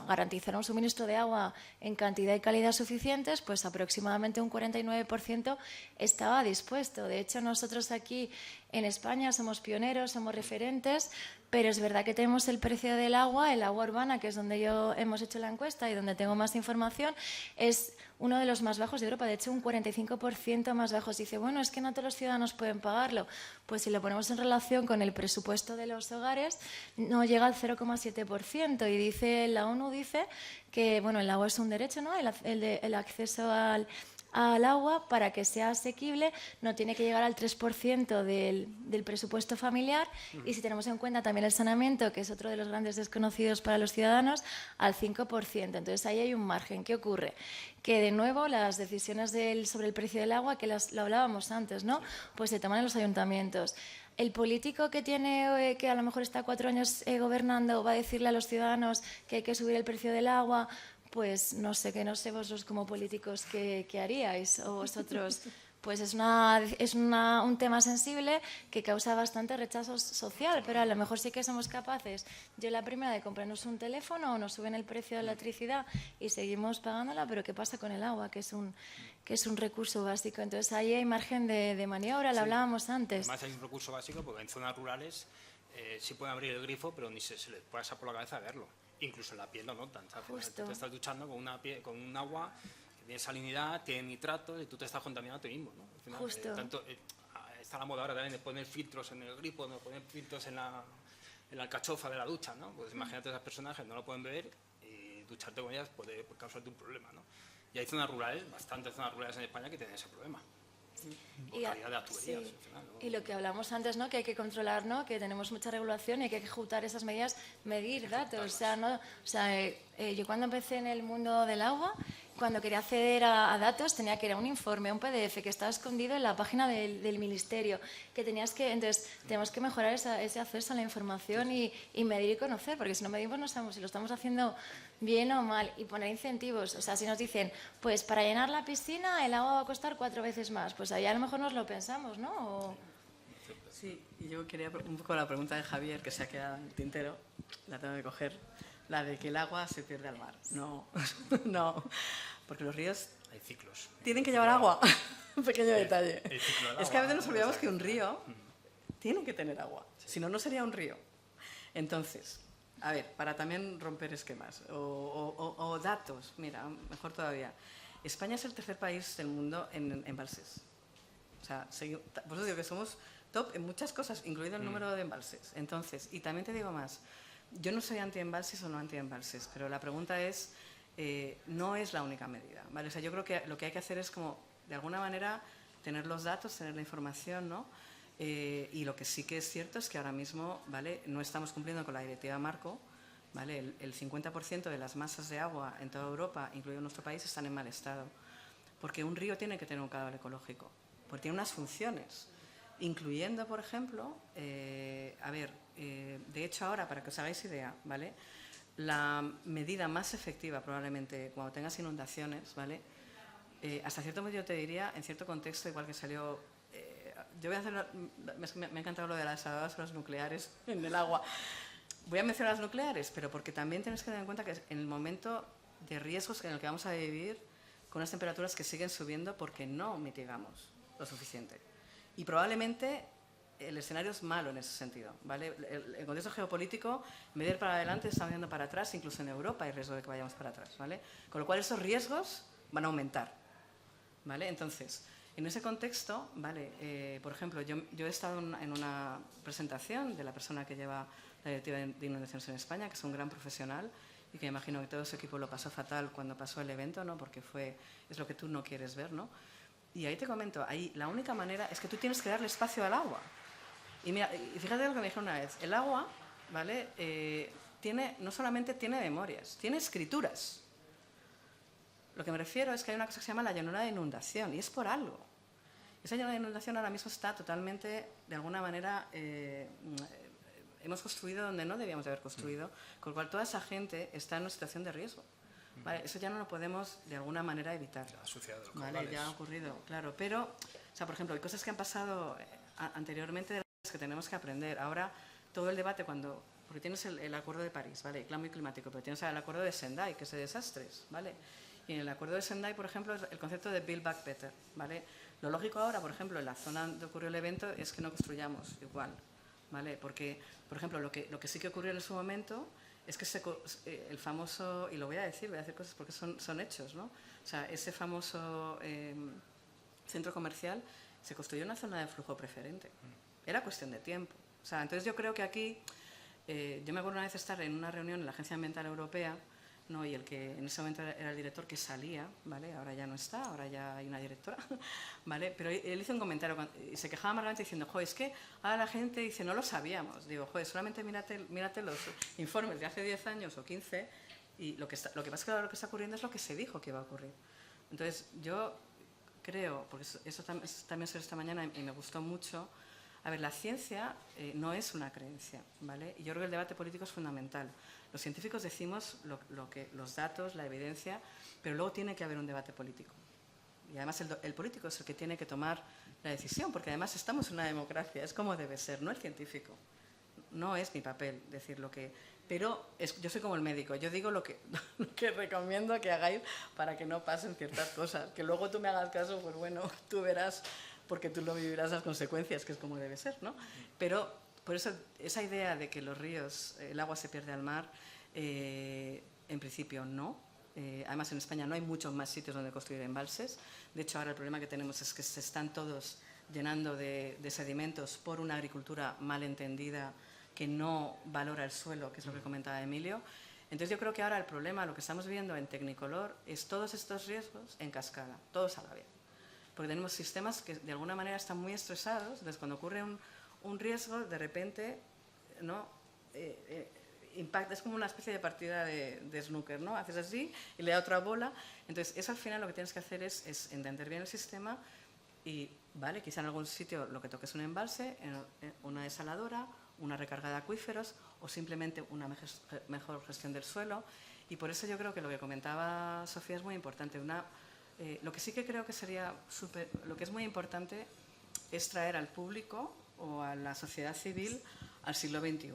garantizar un suministro de agua en cantidad y calidad suficientes, pues aproximadamente un 49% estaba dispuesto. De hecho, nosotros aquí en España somos pioneros, somos referentes, pero es verdad que tenemos el precio del agua, el agua urbana, que es donde hemos hecho la encuesta y donde tengo más información, es uno de los más bajos de Europa, de hecho un 45% más bajos. Dice, bueno, es que no todos los ciudadanos pueden pagarlo. Pues si lo ponemos en relación con el presupuesto de los hogares, no llega al 0,7%. Y la ONU dice que, bueno, el agua es un derecho, ¿no? El acceso al agua, para que sea asequible, no tiene que llegar al 3% del presupuesto familiar, y si tenemos en cuenta también el saneamiento, que es otro de los grandes desconocidos para los ciudadanos, al 5%. Entonces ahí hay un margen. ¿Qué ocurre? Que de nuevo las decisiones sobre el precio del agua, que lo hablábamos antes, ¿no?, pues se toman en los ayuntamientos. El político que a lo mejor está 4 años gobernando va a decirle a los ciudadanos que hay que subir el precio del agua. Pues no sé vosotros como políticos qué haríais, o vosotros. Pues es un tema sensible que causa bastante rechazo social, pero a lo mejor sí que somos capaces, yo la primera, de comprarnos un teléfono, o nos suben el precio de la electricidad y seguimos pagándola, pero ¿qué pasa con el agua, que es un recurso básico? Entonces ahí hay margen de maniobra, lo hablábamos antes. Además hay un recurso básico porque en zonas rurales sí pueden abrir el grifo, pero ni se les pasa por la cabeza verlo. Incluso en la piel lo notan, ¿sabes? Tú te estás duchando con un agua que tiene salinidad, tiene nitratos, y tú te estás contaminando a ti mismo, ¿no? Al final, está la moda ahora también de poner filtros en el grifo, de poner filtros en la alcachofa de la ducha, ¿no? Pues imagínate, esas personas que no lo pueden beber, y ducharte con ellas puede causarte un problema, ¿no? Y hay zonas rurales, bastantes zonas rurales en España, que tienen ese problema. Calidad de tuberías, al final, ¿no? Y lo que hablamos antes, ¿no?, que hay que controlar, ¿no?, que tenemos mucha regulación y que hay que ejecutar esas medidas, medir datos. Yo cuando empecé en el mundo del agua, cuando quería acceder a datos, tenía que ir a un informe, a un PDF que estaba escondido en la página del ministerio, entonces tenemos que mejorar ese acceso a la información y medir y conocer, porque si no medimos no sabemos si lo estamos haciendo bien o mal, y poner incentivos. O sea, si nos dicen, pues para llenar la piscina el agua va a costar 4 veces más, pues ahí a lo mejor nos lo pensamos, ¿no? Sí, y yo quería un poco la pregunta de Javier, que se ha quedado en el tintero, la tengo que coger, la de que el agua se pierde al mar. No, no, porque los ríos hay ciclos. Tienen que llevar agua. Un pequeño detalle. El ciclo del Es que a agua, veces nos olvidamos ¿no? que un río tiene que tener agua, si no, no sería un río. Entonces, a ver, para también romper esquemas o datos, mira, mejor todavía. España es el tercer país del mundo en embalses. O sea, por eso digo que somos top en muchas cosas, incluido el número de embalses. Entonces, y también te digo más, yo no soy anti-embalses o no anti-embalses, pero la pregunta es, no es la única medida, ¿vale? O sea, yo creo que lo que hay que hacer es como de alguna manera tener los datos, tener la información, ¿no? Y lo que sí que es cierto es que ahora mismo, ¿vale?, no estamos cumpliendo con la directiva marco, ¿vale? El 50% de las masas de agua en toda Europa, incluido nuestro país, están en mal estado. Porque un río tiene que tener un caudal ecológico, porque tiene unas funciones, incluyendo, por ejemplo, de hecho ahora, para que os hagáis idea, ¿vale?, la medida más efectiva probablemente cuando tengas inundaciones, ¿vale?, hasta cierto punto yo te diría, en cierto contexto, igual que salió, yo voy a hacer, me ha encantado lo de las desaladoras nucleares en el agua. Voy a mencionar las nucleares, pero porque también tienes que tener en cuenta que en el momento de riesgos en el que vamos a vivir, con unas temperaturas que siguen subiendo porque no mitigamos lo suficiente. Y probablemente el escenario es malo en ese sentido, ¿vale? El contexto geopolítico, en vez de ir para adelante, está yendo para atrás, incluso en Europa hay riesgo de que vayamos para atrás, ¿vale? Con lo cual esos riesgos van a aumentar, ¿vale? Entonces, en ese contexto, ¿vale? Por ejemplo, yo he estado en una presentación de la persona que lleva la Directiva de Inundaciones en España, que es un gran profesional y que me imagino que todo su equipo lo pasó fatal cuando pasó el evento, ¿no? Porque es lo que tú no quieres ver, ¿no? Y ahí te comento, ahí la única manera es que tú tienes que darle espacio al agua. Y mira, y fíjate lo que me dijeron una vez, el agua, ¿vale?, no solamente tiene memorias, tiene escrituras. Lo que me refiero es que hay una cosa que se llama la llanura de inundación, y es por algo. Esa llanura de inundación ahora mismo está totalmente, de alguna manera, hemos construido donde no debíamos de haber construido, con lo cual toda esa gente está en una situación de riesgo. ¿Vale? Eso ya no lo podemos, de alguna manera, evitar. Ya ha sucedido de los ¿vale? caudales. Ya ha ocurrido, claro. Pero, o sea, por ejemplo, hay cosas que han pasado anteriormente de las que tenemos que aprender. Ahora, todo el debate porque tienes el Acuerdo de París, ¿vale?, el cambio climático, pero tienes el Acuerdo de Sendai, que es de desastres, ¿vale? Y en el Acuerdo de Sendai, por ejemplo, es el concepto de Build Back Better, ¿vale? Lo lógico ahora, por ejemplo, en la zona donde ocurrió el evento, es que no construyamos igual, ¿vale? Porque, por ejemplo, lo que sí que ocurrió en su momento es que el famoso, y lo voy a decir cosas porque son hechos, ¿no? O sea, ese famoso centro comercial se construyó en una zona de flujo preferente. Era cuestión de tiempo. O sea, entonces yo creo que aquí, yo me acuerdo una vez estar en una reunión en la Agencia Ambiental Europea, ¿no?, y el que en ese momento era el director que salía, ¿vale?, ahora ya no está, ahora ya hay una directora, ¿vale?, pero él hizo un comentario y se quejaba amargamente diciendo, joder, es que ahora la gente dice, no lo sabíamos. Digo, joder, solamente mírate los informes de hace 10 años o 15 y lo que pasa es que ahora lo que está ocurriendo es lo que se dijo que iba a ocurrir. Entonces, yo creo, porque eso también se esta mañana y me gustó mucho, a ver, la ciencia no es una creencia, ¿vale? Y yo creo que el debate político es fundamental. Los científicos decimos los datos, la evidencia, pero luego tiene que haber un debate político. Y además el político es el que tiene que tomar la decisión, porque además estamos en una democracia, es como debe ser, no el científico. No es mi papel decir lo que... Pero yo soy como el médico, yo digo lo que recomiendo que hagáis para que no pasen ciertas cosas. Que luego tú me hagas caso, pues bueno, tú verás, porque tú lo vivirás las consecuencias, que es como debe ser, ¿no? Pero por eso esa idea de que los ríos, el agua se pierde al mar, en principio no. Además en España no hay muchos más sitios donde construir embalses. De hecho ahora el problema que tenemos es que se están todos llenando de sedimentos por una agricultura mal entendida que no valora el suelo, que es lo que comentaba Emilio. Entonces yo creo que ahora el problema, lo que estamos viendo en Tecnicolor, es todos estos riesgos en cascada, todos a la vez. Porque tenemos sistemas que de alguna manera están muy estresados, entonces cuando ocurre un riesgo, de repente, ¿no? Impacta, es como una especie de partida de snooker, ¿no? Haces así y le da otra bola. Entonces eso al final lo que tienes que hacer es entender bien el sistema y, vale, quizá en algún sitio lo que toque es un embalse, una desaladora, una recarga de acuíferos o simplemente una mejor gestión del suelo. Y por eso yo creo que lo que comentaba Sofía es muy importante. Lo que sí que creo que sería lo que es muy importante es traer al público o a la sociedad civil al siglo XXI,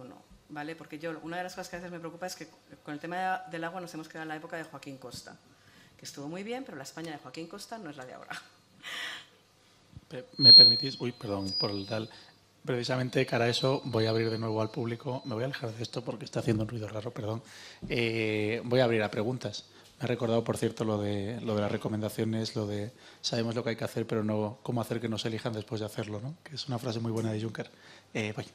¿vale? Porque una de las cosas que a veces me preocupa es que con el tema del agua nos hemos quedado en la época de Joaquín Costa, que estuvo muy bien, pero la España de Joaquín Costa no es la de ahora. ¿Me permitís? Uy, perdón por el tal. Precisamente cara a eso voy a abrir de nuevo al público. Me voy a alejar de esto porque está haciendo un ruido raro, perdón. Voy a abrir a preguntas. Me ha recordado, por cierto, lo de las recomendaciones, lo de sabemos lo que hay que hacer, pero no cómo hacer que nos elijan después de hacerlo, ¿no? Que es una frase muy buena de Juncker. Voy.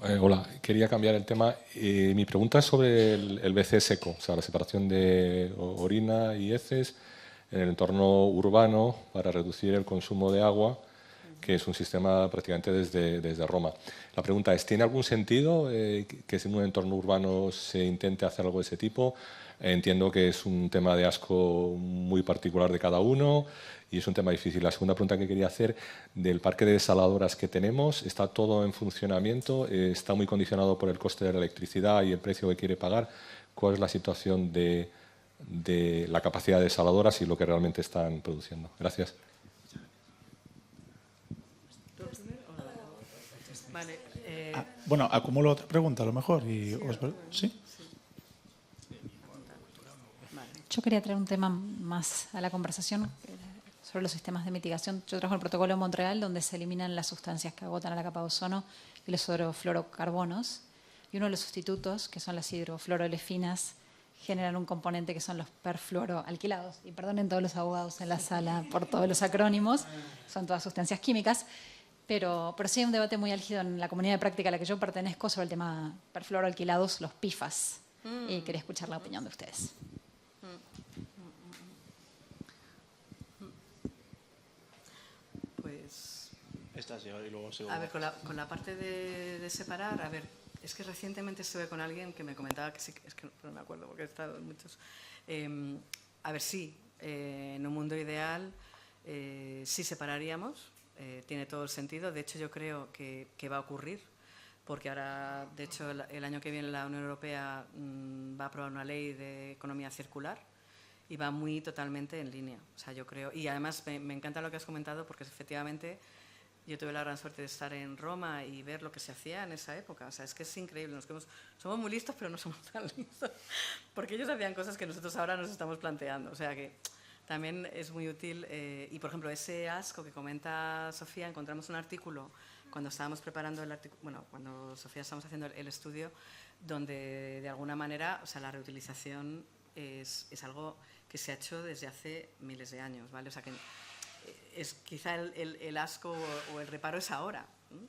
Hola, quería cambiar el tema. Mi pregunta es sobre el BC seco, o sea, la separación de orina y heces en el entorno urbano para reducir el consumo de agua, que es un sistema prácticamente desde Roma. La pregunta es, ¿tiene algún sentido que en un entorno urbano se intente hacer algo de ese tipo? Entiendo que es un tema de asco muy particular de cada uno y es un tema difícil. La segunda pregunta que quería hacer, del parque de desaladoras que tenemos, ¿está todo en funcionamiento? ¿Está muy condicionado por el coste de la electricidad y el precio que quiere pagar? ¿Cuál es la situación de la capacidad de desaladoras y lo que realmente están produciendo? Gracias. Vale, Bueno, acumulo otra pregunta a lo mejor. ¿Sí? Yo quería traer un tema más a la conversación sobre los sistemas de mitigación. Yo trabajo en el protocolo de Montreal, donde se eliminan las sustancias que agotan a la capa de ozono y los hidrofluorocarbonos. Y uno de los sustitutos, que son las hidrofluorolefinas, generan un componente que son los perfluoroalquilados. Y perdonen todos los abogados en la sala por todos los acrónimos, son todas sustancias químicas. Pero sí hay un debate muy álgido en la comunidad de práctica a la que yo pertenezco sobre el tema perfluoroalquilados, los PFAS. Y quería escuchar la opinión de ustedes. Pues, Y luego sigo. a ver, con la parte de separar, a ver, es que recientemente estuve con alguien que me comentaba que sí, es que no me acuerdo porque he estado en muchos. A ver, sí, en un mundo ideal sí separaríamos, tiene todo el sentido. De hecho, yo creo que va a ocurrir, porque ahora, de hecho, el año que viene la Unión Europea va a aprobar una ley de economía circular y va muy totalmente en línea. O sea, yo creo, y además me encanta lo que has comentado, porque efectivamente yo tuve la gran suerte de estar en Roma y ver lo que se hacía en esa época. O sea, es que es increíble. Somos muy listos, pero no somos tan listos, porque ellos hacían cosas que nosotros ahora nos estamos planteando. O sea, que también es muy útil. Y, por ejemplo, ese asco que comenta Sofía, encontramos un artículo cuando estábamos preparando cuando Sofía estábamos haciendo el estudio, donde de alguna manera, o sea, la reutilización es algo que se ha hecho desde hace miles de años, ¿vale? O sea, que es quizá el asco o el reparo es ahora, ¿no?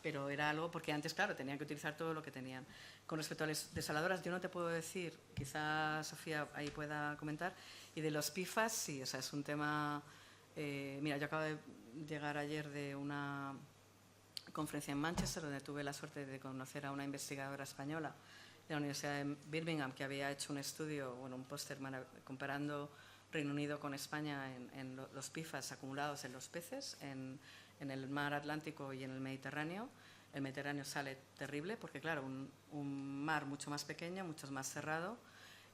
Pero era algo porque antes, claro, tenían que utilizar todo lo que tenían. Con respecto a las desaladoras, yo no te puedo decir, quizá Sofía ahí pueda comentar, y de los PFAS, sí, o sea, es un tema. Mira, yo acabo de llegar ayer de una conferencia en Manchester, donde tuve la suerte de conocer a una investigadora española de la Universidad de Birmingham, que había hecho un estudio, un póster comparando Reino Unido con España en los PFAS acumulados en los peces, en el mar Atlántico y en el Mediterráneo. El Mediterráneo sale terrible porque, claro, un mar mucho más pequeño, mucho más cerrado.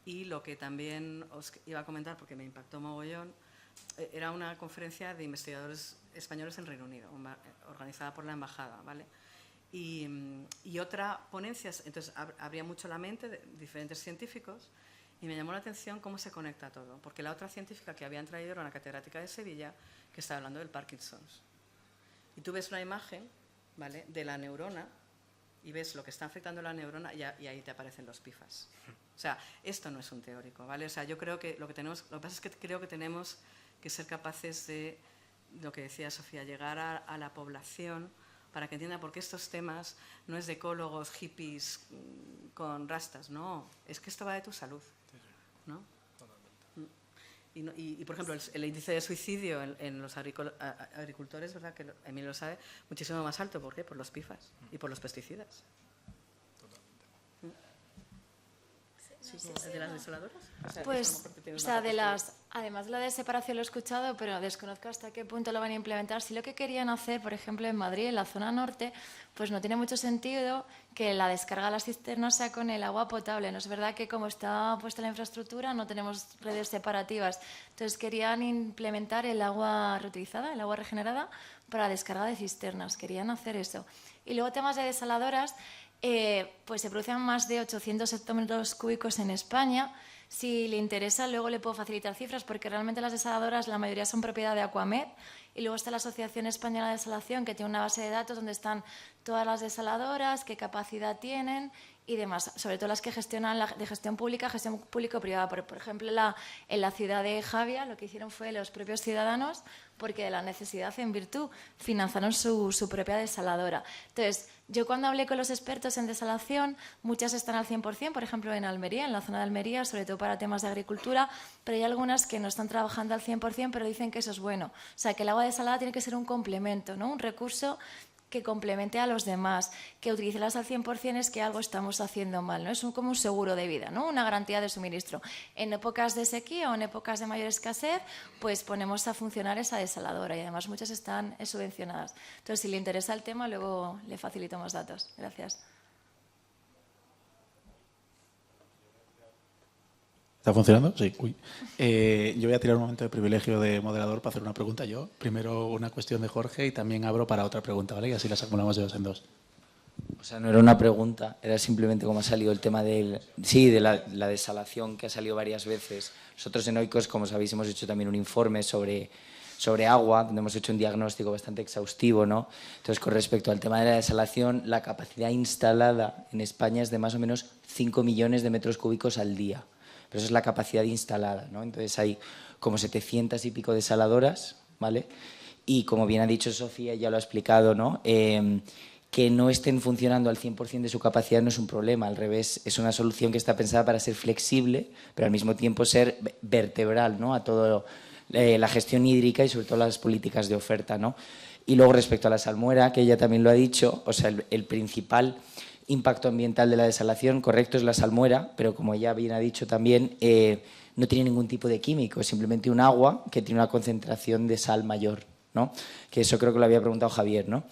Y lo que también os iba a comentar, porque me impactó mogollón, era una conferencia de investigadores españoles en Reino Unido, organizada por la embajada, ¿vale? Y otra ponencia, entonces abría mucho la mente de diferentes científicos, y me llamó la atención cómo se conecta todo, porque la otra científica que habían traído era una catedrática de Sevilla que estaba hablando del Parkinson's. Y tú ves una imagen, ¿vale?, de la neurona y ves lo que está afectando la neurona y ahí te aparecen los PFAS. O sea, esto no es un teórico, ¿vale? O sea, yo creo que lo que pasa es que creo que tenemos que ser capaces de, lo que decía Sofía, llegar a la población para que entienda por qué estos temas no es de ecólogos, hippies con rastas, no, es que esto va de tu salud, ¿no? Y por ejemplo, el índice de suicidio en los agricultores, ¿verdad?, que Emilio lo sabe, muchísimo más alto. ¿Por qué? Por los PFAS y por los pesticidas. ¿De las desaladoras? Pues, además de la de separación lo he escuchado, pero desconozco hasta qué punto lo van a implementar. Si lo que querían hacer, por ejemplo, en Madrid, en la zona norte, pues no tiene mucho sentido que la descarga a las cisternas sea con el agua potable. No es verdad que como está puesta la infraestructura no tenemos redes separativas. Entonces querían implementar el agua reutilizada, el agua regenerada, para descarga de cisternas. Querían hacer eso. Y luego temas de desaladoras. Pues se producen más de 800 hectómetros cúbicos en España, Si le interesa, luego le puedo facilitar cifras, porque realmente las desaladoras, la mayoría son propiedad de Aquamed, y luego está la Asociación Española de Desalación, que tiene una base de datos donde están todas las desaladoras, qué capacidad tienen y demás, sobre todo las que gestionan de gestión pública, gestión público-privada. Por ejemplo, en la ciudad de Javia lo que hicieron fue los propios ciudadanos, porque de la necesidad en virtud financiaron su propia desaladora. Entonces, yo cuando hablé con los expertos en desalación, muchas están al 100%, por ejemplo en Almería, en la zona de Almería, sobre todo para temas de agricultura, pero hay algunas que no están trabajando al 100%, pero dicen que eso es bueno. O sea, que el agua desalada tiene que ser un complemento, ¿no? Un recurso que complemente a los demás, que utilicelas al 100% es que algo estamos haciendo mal, ¿no? Es como un seguro de vida, ¿no? Una garantía de suministro. En épocas de sequía o en épocas de mayor escasez, pues ponemos a funcionar esa desaladora y además muchas están subvencionadas. Entonces, si le interesa el tema, luego le facilito más datos. Gracias. ¿Está funcionando? Sí. Uy. Yo voy a tirar un momento de privilegio de moderador para hacer una pregunta yo. Primero una cuestión de Jorge y también abro para otra pregunta, ¿vale? Y así las acumulamos de dos en dos. O sea, no era una pregunta, era simplemente cómo ha salido el tema de la desalación, que ha salido varias veces. Nosotros en Oikos, como sabéis, hemos hecho también un informe sobre agua, donde hemos hecho un diagnóstico bastante exhaustivo, ¿no? Entonces, con respecto al tema de la desalación, la capacidad instalada en España es de más o menos 5 millones de metros cúbicos al día. Pero eso es la capacidad instalada, ¿no? Entonces hay como 700 y pico desaladoras, ¿vale? Y como bien ha dicho Sofía, ya lo ha explicado, ¿no? Que no estén funcionando al 100% de su capacidad no es un problema, al revés, es una solución que está pensada para ser flexible, pero al mismo tiempo ser vertebral, ¿no? A toda la gestión hídrica y sobre todo las políticas de oferta, ¿no? Y luego respecto a la salmuera, que ella también lo ha dicho, o sea, el principal impacto ambiental de la desalación, correcto, es la salmuera, pero como ella bien ha dicho también, no tiene ningún tipo de químico, es simplemente un agua que tiene una concentración de sal mayor, ¿no? Que eso creo que lo había preguntado Javier, ¿no?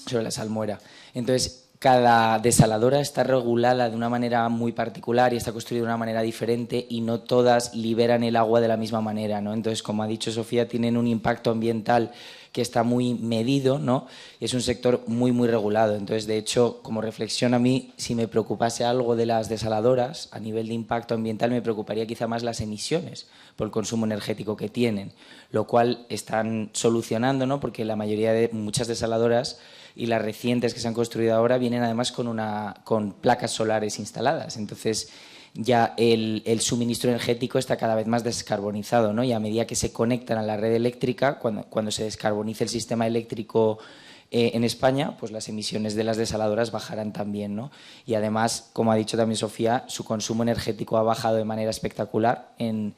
Sobre la salmuera. Entonces, cada desaladora está regulada de una manera muy particular y está construida de una manera diferente y no todas liberan el agua de la misma manera, ¿no? Entonces, como ha dicho Sofía, tienen un impacto ambiental que está muy medido, ¿no? Y es un sector muy, muy regulado. Entonces, de hecho, como reflexión a mí, si me preocupase algo de las desaladoras, a nivel de impacto ambiental, me preocuparía quizá más las emisiones por el consumo energético que tienen, lo cual están solucionando, ¿no? Porque la mayoría de muchas desaladoras y las recientes que se han construido ahora vienen además con placas solares instaladas. Entonces, ya el suministro energético está cada vez más descarbonizado, ¿no? Y a medida que se conectan a la red eléctrica, cuando se descarbonice el sistema eléctrico en España, pues las emisiones de las desaladoras bajarán también, ¿no? Y además, como ha dicho también Sofía, su consumo energético ha bajado de manera espectacular en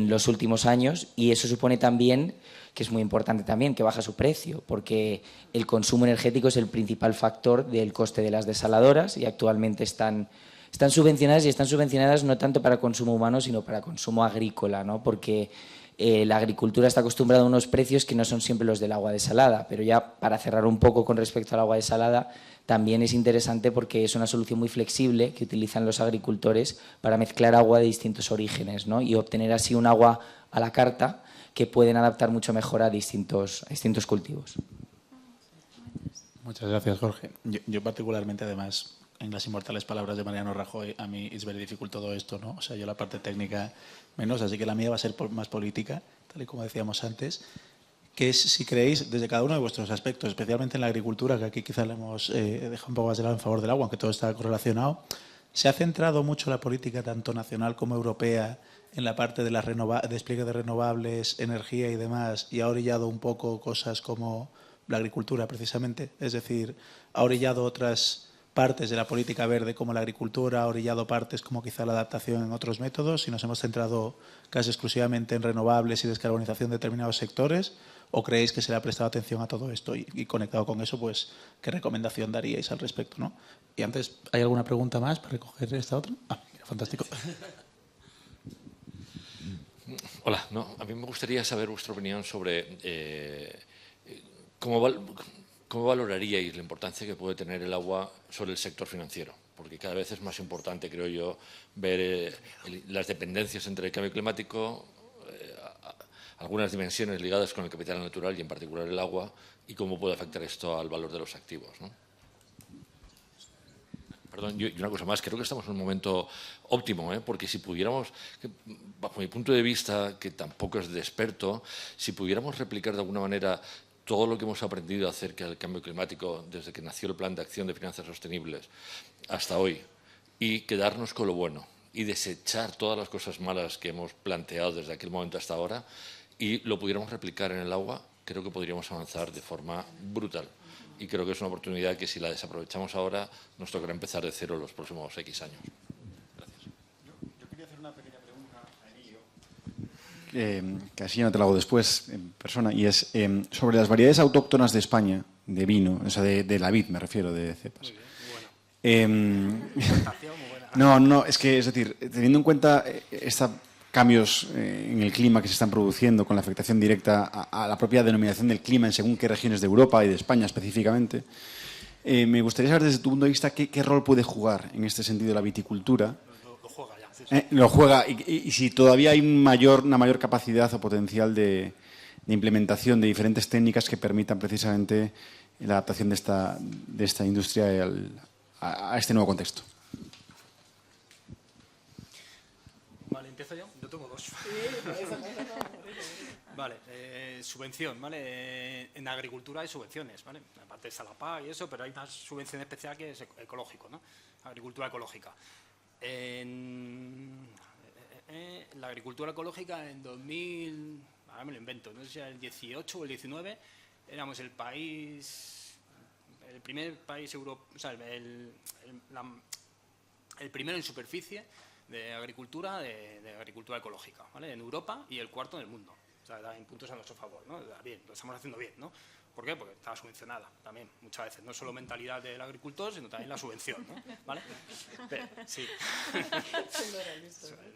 los últimos años y eso supone también, que es muy importante también, que baja su precio, porque el consumo energético es el principal factor del coste de las desaladoras y actualmente están subvencionadas y están subvencionadas no tanto para consumo humano, sino para consumo agrícola, ¿no? Porque la agricultura está acostumbrada a unos precios que no son siempre los del agua desalada, pero ya para cerrar un poco con respecto al agua desalada, también es interesante porque es una solución muy flexible que utilizan los agricultores para mezclar agua de distintos orígenes, ¿no? Y obtener así un agua a la carta que pueden adaptar mucho mejor a distintos cultivos. Muchas gracias, Jorge. Yo particularmente, además, en las inmortales palabras de Mariano Rajoy, a mí es very difícil todo esto, ¿no? O sea, yo la parte técnica menos, así que la mía va a ser más política, tal y como decíamos antes, que es, si creéis, desde cada uno de vuestros aspectos, especialmente en la agricultura, que aquí quizá le hemos dejado un poco más de lado en favor del agua, aunque todo está correlacionado, ¿se ha centrado mucho la política, tanto nacional como europea, en la parte de despliegue de renovables, energía y demás, y ha orillado un poco cosas como la agricultura, precisamente? Es decir, ha orillado otras partes de la política verde como la agricultura, ha orillado partes como quizá la adaptación en otros métodos, y nos hemos centrado casi exclusivamente en renovables y descarbonización de determinados sectores, ¿o creéis que se le ha prestado atención a todo esto? Y conectado con eso, pues, ¿qué recomendación daríais al respecto, ¿no? Y antes, ¿hay alguna pregunta más para recoger esta otra? Ah, mira, fantástico. Hola, no, a mí me gustaría saber vuestra opinión sobre cómo valoraríais la importancia que puede tener el agua sobre el sector financiero, porque cada vez es más importante, creo yo, ver las dependencias entre el cambio climático, algunas dimensiones ligadas con el capital natural y en particular el agua, y cómo puede afectar esto al valor de los activos, ¿no? Perdón, y una cosa más, creo que estamos en un momento óptimo, porque si pudiéramos, bajo mi punto de vista, que tampoco es de experto, si pudiéramos replicar de alguna manera todo lo que hemos aprendido acerca del cambio climático desde que nació el Plan de Acción de Finanzas Sostenibles hasta hoy y quedarnos con lo bueno y desechar todas las cosas malas que hemos planteado desde aquel momento hasta ahora y lo pudiéramos replicar en el agua, creo que podríamos avanzar de forma brutal. Y creo que es una oportunidad que si la desaprovechamos ahora nos tocará empezar de cero los próximos X años. Gracias. Yo quería hacer una pequeña pregunta a Emilio, que así no te la hago después en persona, y es sobre las variedades autóctonas de España, de vino, o sea, de la vid me refiero, de cepas. Muy No, buena. no, es decir, teniendo en cuenta estos cambios en el clima que se están produciendo con la afectación directa a la propia denominación del clima en según qué regiones de Europa y de España específicamente, me gustaría saber desde tu punto de vista qué rol puede jugar en este sentido la viticultura. Lo juega ya. Sí. Lo juega y si todavía hay una mayor capacidad o potencial de implementación de diferentes técnicas que permitan precisamente la adaptación de esta industria a este nuevo contexto. Vale, empiezo yo. Yo tengo dos. Vale, subvención, ¿vale? En agricultura hay subvenciones, ¿vale? Aparte está la PAC y eso, pero hay una subvención especial que es ecológico, ¿no? Agricultura ecológica. La agricultura ecológica en 2000, ahora me lo invento, no sé si era el 18 o el 19, éramos el primer país europeo, o sea, el primero en superficie de agricultura ecológica, ¿vale? En Europa y el cuarto en el mundo. O sea, da puntos a nuestro favor, ¿no? Bien, lo estamos haciendo bien, ¿no? ¿Por qué? Porque estaba subvencionada también, muchas veces. No solo mentalidad del agricultor, sino también la subvención, ¿no? ¿Vale? Pero, sí.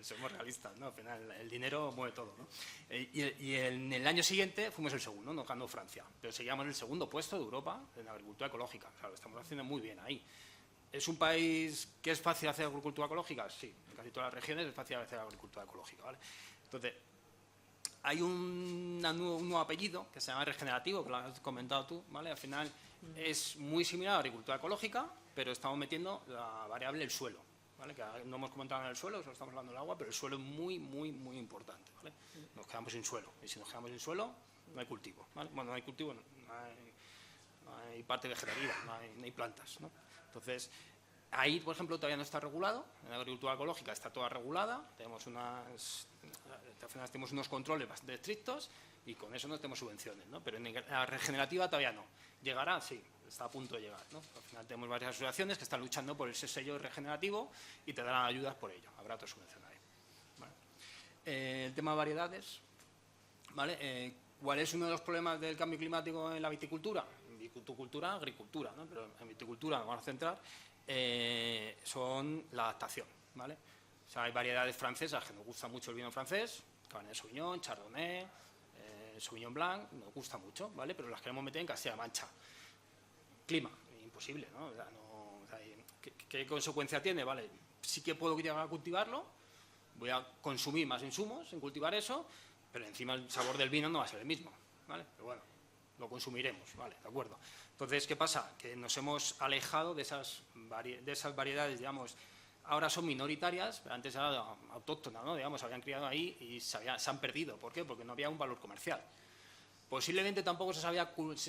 Somos realistas, ¿no? Al final, el dinero mueve todo, ¿no? Y en el año siguiente fuimos el segundo, nos ganó Francia. Pero seguíamos en el segundo puesto de Europa en agricultura ecológica. Claro, lo estamos haciendo muy bien ahí. ¿Es un país que es fácil hacer agricultura ecológica? Sí, en casi todas las regiones es fácil hacer agricultura ecológica, ¿vale? Entonces, hay un nuevo apellido que se llama regenerativo, que lo has comentado tú, ¿vale? Al final es muy similar a la agricultura ecológica, pero estamos metiendo la variable del suelo, ¿vale? Que no hemos comentado en el suelo, solo estamos hablando del agua, pero el suelo es muy, muy, muy importante, ¿vale? Nos quedamos sin suelo, y si nos quedamos sin suelo, no hay cultivo, ¿vale? Bueno, no hay cultivo, no hay parte vegetativa, no hay plantas, ¿no? Entonces, ahí, por ejemplo, todavía no está regulado. En la agricultura ecológica está toda regulada. Al final tenemos unos controles bastante estrictos y con eso no tenemos subvenciones, ¿no? Pero en la regenerativa todavía no. ¿Llegará? Sí, está a punto de llegar, ¿no? Al final tenemos varias asociaciones que están luchando por ese sello regenerativo y te darán ayudas por ello. Habrá otra subvención ahí. ¿Vale? El tema de variedades, ¿vale? ¿Cuál es uno de los problemas del cambio climático en la viticultura? Viticultura, agricultura, ¿no? Pero en viticultura nos vamos a centrar, son la adaptación, ¿vale? O sea, hay variedades francesas que nos gusta mucho el vino francés, Cabernet Sauvignon, Chardonnay, Sauvignon Blanc, nos gusta mucho, ¿vale? Pero las queremos meter en Castilla-La Mancha. Clima, imposible, ¿no? O sea, ¿qué consecuencia tiene? Vale, sí que puedo llegar a cultivarlo, voy a consumir más insumos en cultivar eso, pero encima el sabor del vino no va a ser el mismo, ¿vale? Pero bueno, lo consumiremos, ¿vale? De acuerdo. Entonces, ¿qué pasa? Que nos hemos alejado de esas variedades, digamos, ahora son minoritarias, pero antes eran autóctonas, ¿no? Digamos, se habían criado ahí y se han perdido. ¿Por qué? Porque no había un valor comercial. Posiblemente tampoco se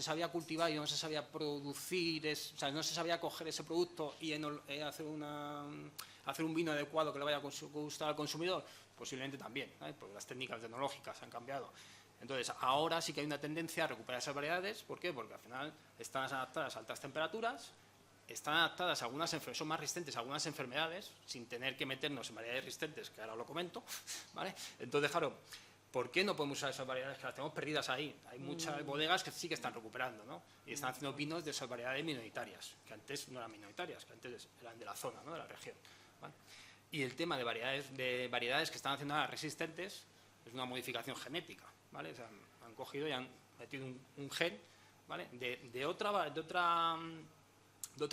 sabía cultivar y no se sabía producir, o sea, no se sabía coger ese producto y hacer un vino adecuado que le vaya a gustar al consumidor. Posiblemente también, ¿eh? Porque las técnicas tecnológicas han cambiado. Entonces, ahora sí que hay una tendencia a recuperar esas variedades. ¿Por qué? Porque al final están adaptadas a altas temperaturas, están adaptadas a son más resistentes a algunas enfermedades, sin tener que meternos en variedades resistentes, que ahora lo comento, ¿vale? Entonces, claro, ¿por qué no podemos usar esas variedades que las tenemos perdidas ahí? Hay muchas bodegas que sí que están recuperando, ¿no? Y están haciendo vinos de esas variedades minoritarias, que antes no eran minoritarias, que antes eran de la zona, ¿no? De la región, ¿vale? Y el tema de variedades que están haciendo ahora resistentes es una modificación genética, ¿vale? O sea, han cogido y han metido un gen, ¿vale? De otra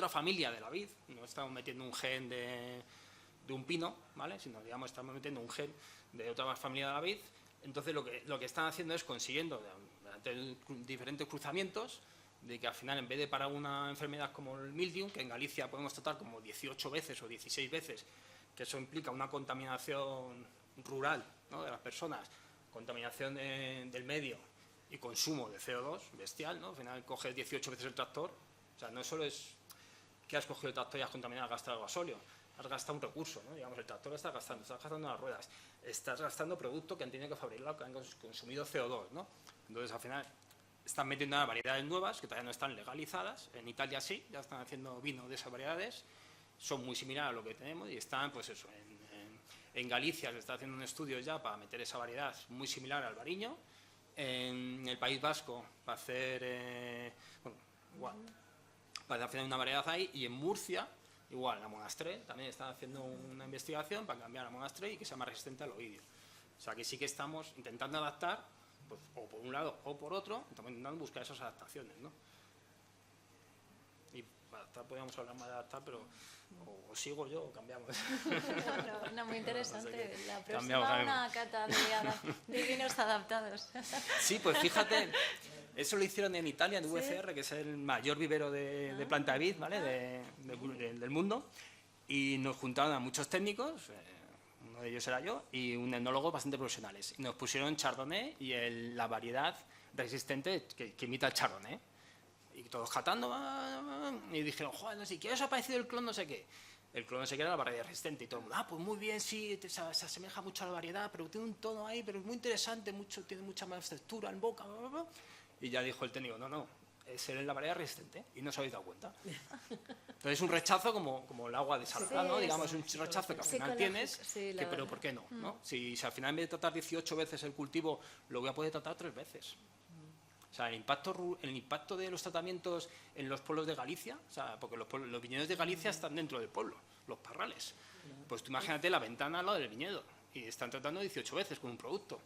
familia de la vid. No estamos metiendo un gen de un pino, ¿vale? Sino, digamos, estamos metiendo un gen de otra familia de la vid. Entonces, lo que están haciendo es consiguiendo, mediante diferentes cruzamientos, de que al final, en vez de para una enfermedad como el mildiu, que en Galicia podemos tratar como 18 veces o 16 veces, que eso implica una contaminación rural, ¿no?, de las personas, contaminación del medio y consumo de CO2 bestial, ¿no? Al final coges 18 veces el tractor, o sea, no solo es que has cogido el tractor y has contaminado, has gastado el gasóleo, has gastado un recurso, ¿no? Digamos, el tractor estás gastando las ruedas, estás gastando producto que han tenido que fabricarlo, que han consumido CO2, ¿no? Entonces, al final, están metiendo unas variedades nuevas que todavía no están legalizadas. En Italia sí, ya están haciendo vino de esas variedades, son muy similares a lo que tenemos y están, pues eso, en Galicia se está haciendo un estudio ya para meter esa variedad muy similar al Bariño, en el País Vasco para hacer, bueno, igual, para hacer una variedad ahí, y en Murcia, igual, la Monastrell, también están haciendo una investigación para cambiar la Monastrell y que sea más resistente al oidio. O sea, que sí que estamos intentando adaptar, pues, o por un lado o por otro, estamos intentando buscar esas adaptaciones, ¿no? Y para adaptar, podríamos hablar más de adaptar, pero o sigo yo o cambiamos. No, muy interesante. No sé, la cambiamos, próxima una cata de vinos adaptados. Sí, pues fíjate, eso lo hicieron en Italia, en UFR, que es el mayor vivero de planta de vid, ¿vale?, del mundo, y nos juntaron a muchos técnicos, uno de ellos era yo, y un etnólogo bastante profesionales, y nos pusieron Chardonnay y la variedad resistente que imita el Chardonnay, y todos catando, y dijeron, joder, no sé qué, os ha parecido el clon no sé qué. El clon no sé qué era la variedad resistente, y todo el mundo, pues muy bien, sí, se asemeja mucho a la variedad, pero tiene un tono ahí, pero es muy interesante, tiene mucha más textura en boca, bla, bla, bla. Y ya dijo el técnico, no, es la variedad resistente, y no os habéis dado cuenta. Entonces es un rechazo como el agua desalada, ¿no? Digamos, es un rechazo que al final tienes, pero ¿por qué no? Si al final en vez de tratar 18 veces el cultivo, lo voy a poder tratar 3 veces. O sea, el impacto de los tratamientos en los pueblos de Galicia, o sea, porque los viñedos de Galicia están dentro del pueblo, los parrales. Pues tú imagínate la ventana al lado del viñedo, y están tratando 18 veces con un producto.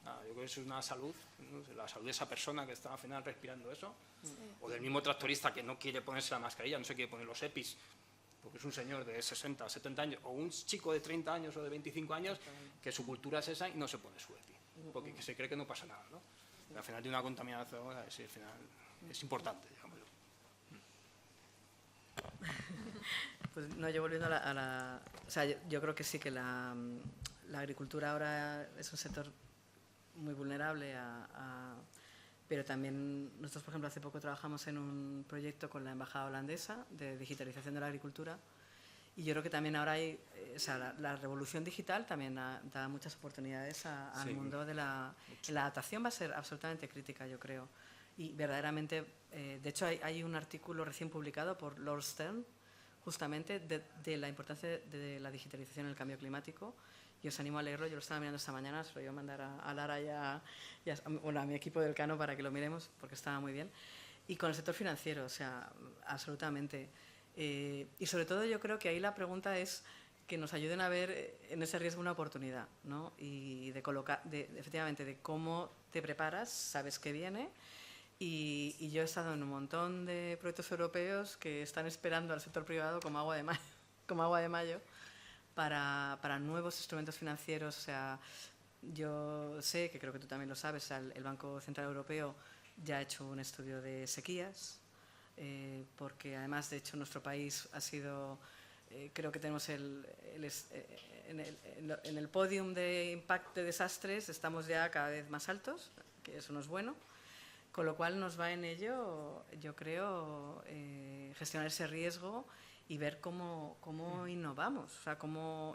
Yo creo que eso es una salud, ¿no? La salud de esa persona que está al final respirando eso, o del mismo tractorista que no quiere ponerse la mascarilla, no se quiere poner los EPIs, porque es un señor de 60, 70 años, o un chico de 30 años o de 25 años, que su cultura es esa y no se pone su EPI, porque se cree que no pasa nada, ¿no? Pero al final tiene una contaminación, al final es importante, digámoslo. Pues no, yo volviendo a la o sea, yo creo que sí que la agricultura ahora es un sector muy vulnerable pero también nosotros, por ejemplo, hace poco trabajamos en un proyecto con la Embajada Holandesa de digitalización de la agricultura, y yo creo que también ahora hay, o sea, la revolución digital también da muchas oportunidades al mundo de la adaptación. Va a ser absolutamente crítica, yo creo, y verdaderamente, de hecho hay un artículo recién publicado por Lord Stern justamente de la importancia de la digitalización en el cambio climático, y os animo a leerlo. Yo lo estaba mirando esta mañana, se lo voy a mandar a Lara y a mi equipo del Cano para que lo miremos, porque estaba muy bien. Y con el sector financiero, o sea, absolutamente. Y sobre todo yo creo que ahí la pregunta es que nos ayuden a ver en ese riesgo una oportunidad, ¿no? Y efectivamente, de cómo te preparas, sabes que viene. Y yo he estado en un montón de proyectos europeos que están esperando al sector privado como agua de mayo para nuevos instrumentos financieros. O sea, yo sé, que creo que tú también lo sabes, el Banco Central Europeo ya ha hecho un estudio de sequías, porque además, de hecho, nuestro país ha sido, creo que tenemos en el podium de impacto de desastres, estamos ya cada vez más altos, que eso no es bueno. Con lo cual nos va en ello, yo creo, gestionar ese riesgo y ver cómo innovamos. O sea,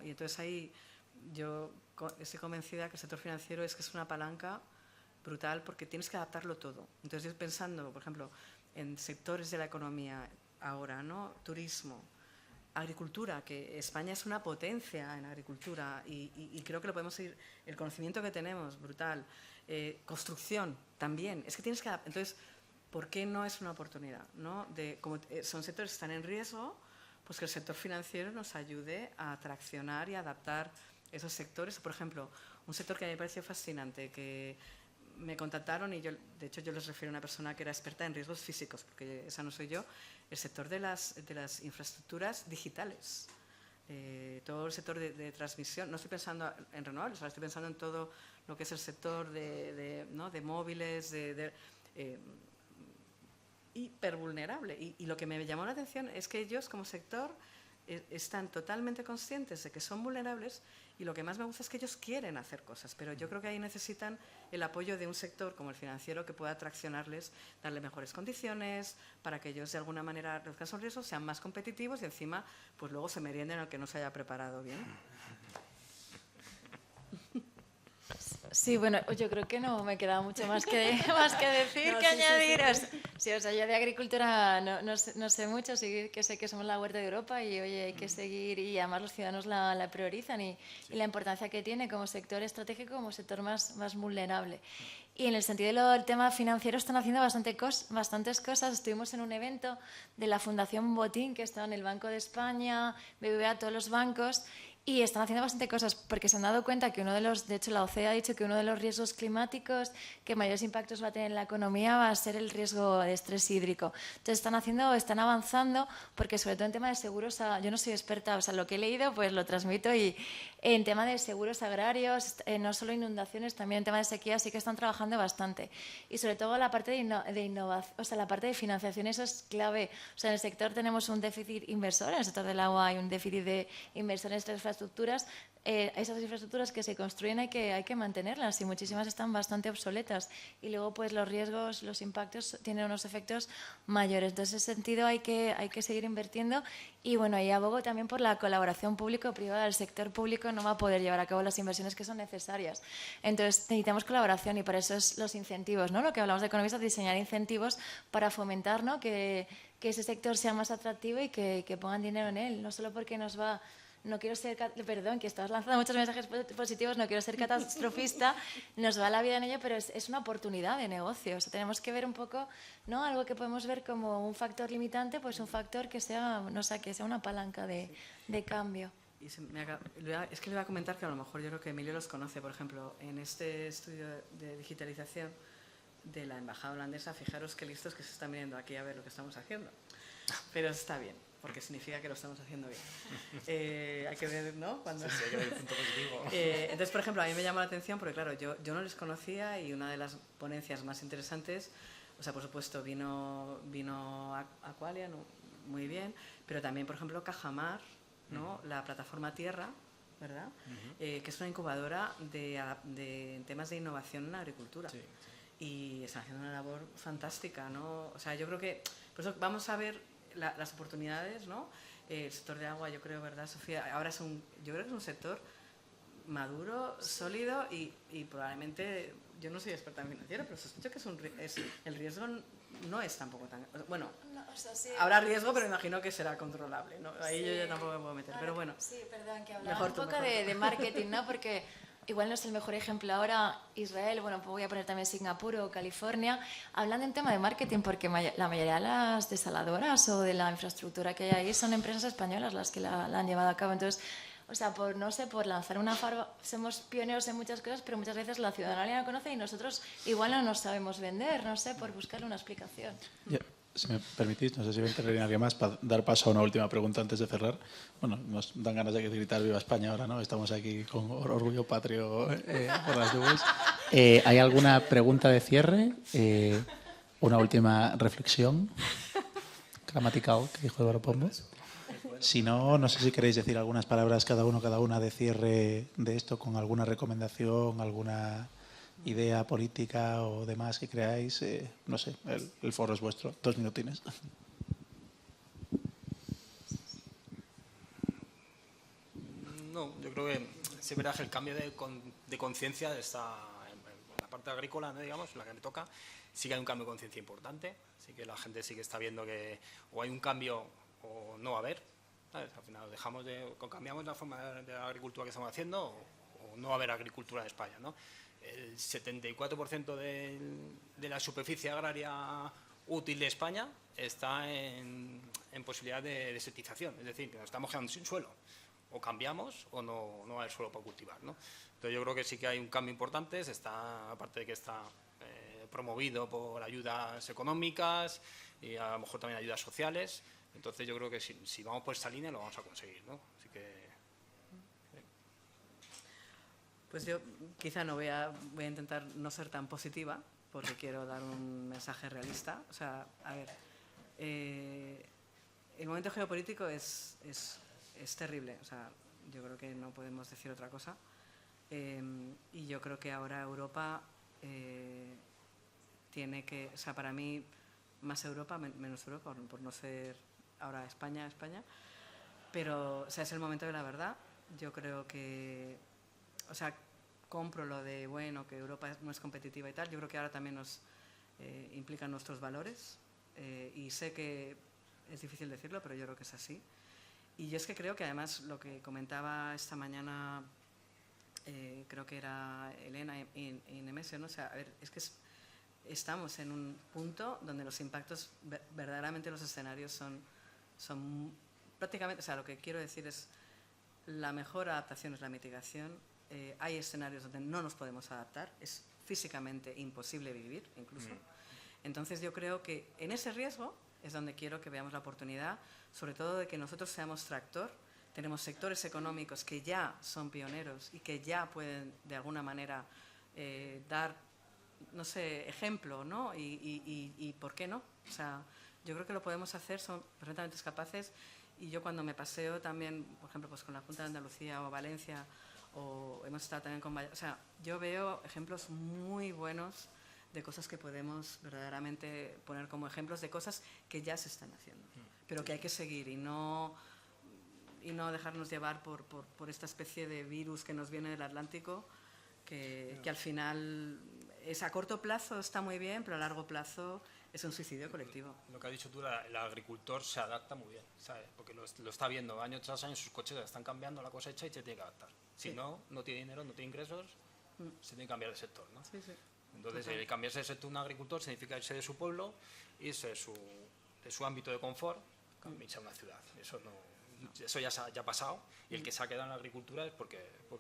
y entonces ahí yo estoy convencida que el sector financiero es una palanca brutal, porque tienes que adaptarlo todo. Entonces, yo pensando, por ejemplo, en sectores de la economía ahora, ¿no? Turismo, agricultura, que España es una potencia en agricultura y creo que lo podemos seguir, el conocimiento que tenemos, brutal. Construcción también, es que tienes que adaptar. Entonces, ¿por qué no es una oportunidad, ¿no? Como son sectores que están en riesgo, pues que el sector financiero nos ayude a traccionar y adaptar esos sectores. Por ejemplo, un sector que a mí me pareció fascinante, que me contactaron, y yo, de hecho, yo les refiero a una persona que era experta en riesgos físicos, porque esa no soy yo, el sector de las infraestructuras digitales. Todo el sector de transmisión, no estoy pensando en renovables, ahora estoy pensando en todo lo que es el sector de móviles, hipervulnerable. Y lo que me llamó la atención es que ellos, como sector, están totalmente conscientes de que son vulnerables, y lo que más me gusta es que ellos quieren hacer cosas, pero yo creo que ahí necesitan el apoyo de un sector como el financiero que pueda traccionarles, darle mejores condiciones para que ellos de alguna manera reduzcan sus riesgos, sean más competitivos y encima pues luego se merienden al que no se haya preparado bien. Sí, bueno, yo creo que no me queda mucho más que decir, No, que sí, sí, añadir. sí. Sí, o sea, yo de agricultura no sé mucho, sí que sé que somos la huerta de Europa y, oye, hay que seguir, y además los ciudadanos la priorizan y la importancia que tiene como sector estratégico, como sector más vulnerable. Y en el sentido del tema financiero están haciendo bastantes cosas. Estuvimos en un evento de la Fundación Botín, que está en el Banco de España, BBVA, todos los bancos, y están haciendo bastante cosas porque se han dado cuenta que de hecho la OCDE ha dicho que uno de los riesgos climáticos que mayores impactos va a tener en la economía va a ser el riesgo de estrés hídrico. Entonces están avanzando, porque sobre todo en tema de seguros, yo no soy experta, o sea, lo que he leído pues lo transmito, y en tema de seguros agrarios, no solo inundaciones, también en tema de sequía, sí que están trabajando bastante. Y sobre todo la parte de innovación, o sea, la parte de financiación, eso es clave. O sea, en el sector tenemos un déficit inversor, en el sector del agua hay un déficit de inversión en estas infraestructuras. Esas infraestructuras que se construyen hay que mantenerlas, y muchísimas están bastante obsoletas, y luego pues los riesgos, los impactos tienen unos efectos mayores. Entonces, en ese sentido hay que seguir invirtiendo, y bueno, ahí abogo también por la colaboración público-privada. El sector público no va a poder llevar a cabo las inversiones que son necesarias, entonces necesitamos colaboración, y por eso es los incentivos, ¿no? Lo que hablamos de economistas, diseñar incentivos para fomentar, ¿no? que ese sector sea más atractivo y que pongan dinero en él, no solo porque nos va... No quiero ser, perdón, que estás lanzando muchos mensajes positivos, no quiero ser catastrofista, nos va la vida en ello, pero es una oportunidad de negocio. O sea, tenemos que ver un poco, ¿no? Algo que podemos ver como un factor limitante, pues un factor que sea, no sé, que sea una palanca de cambio. Y es que le iba a comentar que a lo mejor yo creo que Emilio los conoce, por ejemplo, en este estudio de digitalización de la embajada holandesa. Fijaros qué listos que se están viniendo aquí a ver lo que estamos haciendo, pero está bien, porque significa que lo estamos haciendo bien. Hay que ver, ¿no? Cuando... Sí, hay que ver el punto positivo. Entonces, por ejemplo, a mí me llamó la atención porque, claro, yo no les conocía, y una de las ponencias más interesantes, o sea, por supuesto, vino Aqualia, ¿no? Muy bien, pero también, por ejemplo, Cajamar, ¿no? La plataforma Tierra, ¿verdad? Que es una incubadora de temas de innovación en la agricultura. Sí. Y están haciendo una labor fantástica, ¿no? O sea, yo creo que, por eso vamos a ver las oportunidades, ¿no? El sector de agua, yo creo, ¿verdad, Sofía? Ahora yo creo que es un sector maduro, sólido, y probablemente, yo no soy experta en financiero, pero sospecho que el riesgo no es tampoco tan... Bueno, no, o sea, sí, habrá riesgo, pero imagino que será controlable, ¿no? Ahí sí, yo ya tampoco me puedo meter, pero bueno. Sí, perdón, que hablaba un poco de marketing, ¿no? Porque... Igual no es el mejor ejemplo ahora Israel, bueno, voy a poner también Singapur o California, hablando en tema de marketing, porque la mayoría de las desaladoras o de la infraestructura que hay ahí son empresas españolas las que la han llevado a cabo. Entonces, o sea, por lanzar una farma, somos pioneros en muchas cosas, pero muchas veces la ciudadanía no conoce y nosotros igual no nos sabemos vender, no sé, por buscarle una explicación. Si me permitís, no sé si va a intervenir alguien más para dar paso a una última pregunta antes de cerrar. Bueno, nos dan ganas de gritar Viva España ahora, ¿no? Estamos aquí con orgullo patrio por las nubes. ¿Hay alguna pregunta de cierre? ¿Una última reflexión gramatical que dijo Eduardo Pombo? Si no, no sé si queréis decir algunas palabras cada una de cierre de esto, con alguna recomendación, alguna idea política o demás que creáis. No sé, el foro es vuestro. 2 minutines. No, yo creo que sí, verás que el cambio de conciencia está en la parte agrícola, ¿no? Digamos, la que me toca. Sí que hay un cambio de conciencia importante. Sí que la gente sí que está viendo que o hay un cambio o no va a haber, ¿sabes? Al final cambiamos la forma de la agricultura que estamos haciendo, o no va a haber agricultura en España, ¿no? El 74% de la superficie agraria útil de España está en posibilidad de desertización, es decir, que nos estamos quedando sin suelo. O cambiamos o no hay suelo para cultivar, ¿no? Entonces yo creo que sí que hay un cambio importante, aparte de que está promovido por ayudas económicas y a lo mejor también ayudas sociales. Entonces yo creo que si vamos por esta línea lo vamos a conseguir, ¿no? Así que... Pues yo quizá no voy a intentar no ser tan positiva, porque quiero dar un mensaje realista. O sea, a ver, el momento geopolítico es terrible. O sea, yo creo que no podemos decir otra cosa. Y yo creo que ahora Europa tiene que, o sea, para mí, más Europa, menos Europa, por no ser ahora España, pero, o sea, es el momento de la verdad. Yo creo que, o sea, compro lo de, bueno, que Europa no es competitiva y tal. Yo creo que ahora también nos implican nuestros valores y sé que es difícil decirlo, pero yo creo que es así. Y yo es que creo que además lo que comentaba esta mañana, creo que era Elena y Nemesio, ¿no? O sea, a ver, es que estamos en un punto donde los impactos, verdaderamente los escenarios son prácticamente, o sea, lo que quiero decir es la mejor adaptación es la mitigación. Hay escenarios donde no nos podemos adaptar, es físicamente imposible vivir incluso. Entonces yo creo que en ese riesgo es donde quiero que veamos la oportunidad, sobre todo de que nosotros seamos tractor. Tenemos sectores económicos que ya son pioneros y que ya pueden de alguna manera dar, no sé, ejemplo, ¿no? Y ¿por qué no? O sea, yo creo que lo podemos hacer, son perfectamente capaces. Y yo cuando me paseo también, por ejemplo, pues con la Junta de Andalucía o Valencia, o hemos estado también con Valladolid, o sea, yo veo ejemplos muy buenos de cosas que podemos verdaderamente poner como ejemplos de cosas que ya se están haciendo, pero que hay que seguir y no dejarnos llevar por esta especie de virus que nos viene del Atlántico, que al final es a corto plazo está muy bien, pero a largo plazo es un suicidio colectivo. Lo que has dicho tú, el agricultor se adapta muy bien, ¿sabes? Porque lo está viendo año tras año, sus coches están cambiando la cosecha y se tiene que adaptar. Si no, no tiene dinero, no tiene ingresos, se tiene que cambiar de sector, ¿no? Sí, sí. Entonces, el cambiarse de sector de un agricultor significa irse de su pueblo, irse de su ámbito de confort, irse a una ciudad. Eso ya ha pasado, y el que se ha quedado en la agricultura es porque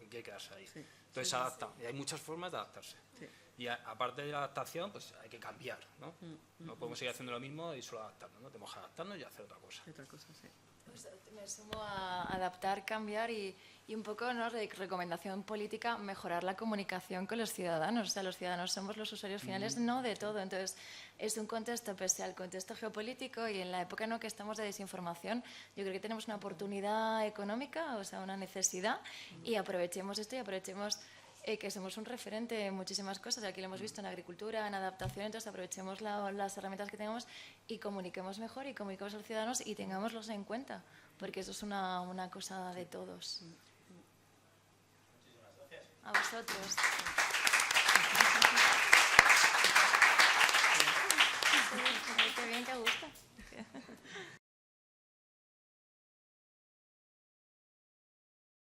quiere quedarse ahí. Sí. Entonces se adapta, y hay muchas formas de adaptarse. Sí. Y aparte de la adaptación, pues hay que cambiar, ¿no? No podemos seguir haciendo lo mismo y solo adaptarnos, ¿no? Tenemos que adaptarnos y hacer otra cosa. Otra cosa, sí. Pues me sumo a adaptar, cambiar y un poco, ¿no?, de recomendación política, mejorar la comunicación con los ciudadanos. O sea, los ciudadanos somos los usuarios finales, no de todo. Entonces, es un contexto, pese al contexto geopolítico y en la época en la que estamos de desinformación, yo creo que tenemos una oportunidad económica, o sea, una necesidad, y aprovechemos esto y aprovechemos que somos un referente en muchísimas cosas. Aquí lo hemos visto en agricultura, en adaptación, entonces aprovechemos las herramientas que tenemos y comuniquemos mejor y comuniquemos a los ciudadanos y tengámoslos en cuenta, porque eso es una cosa de todos. A vosotros.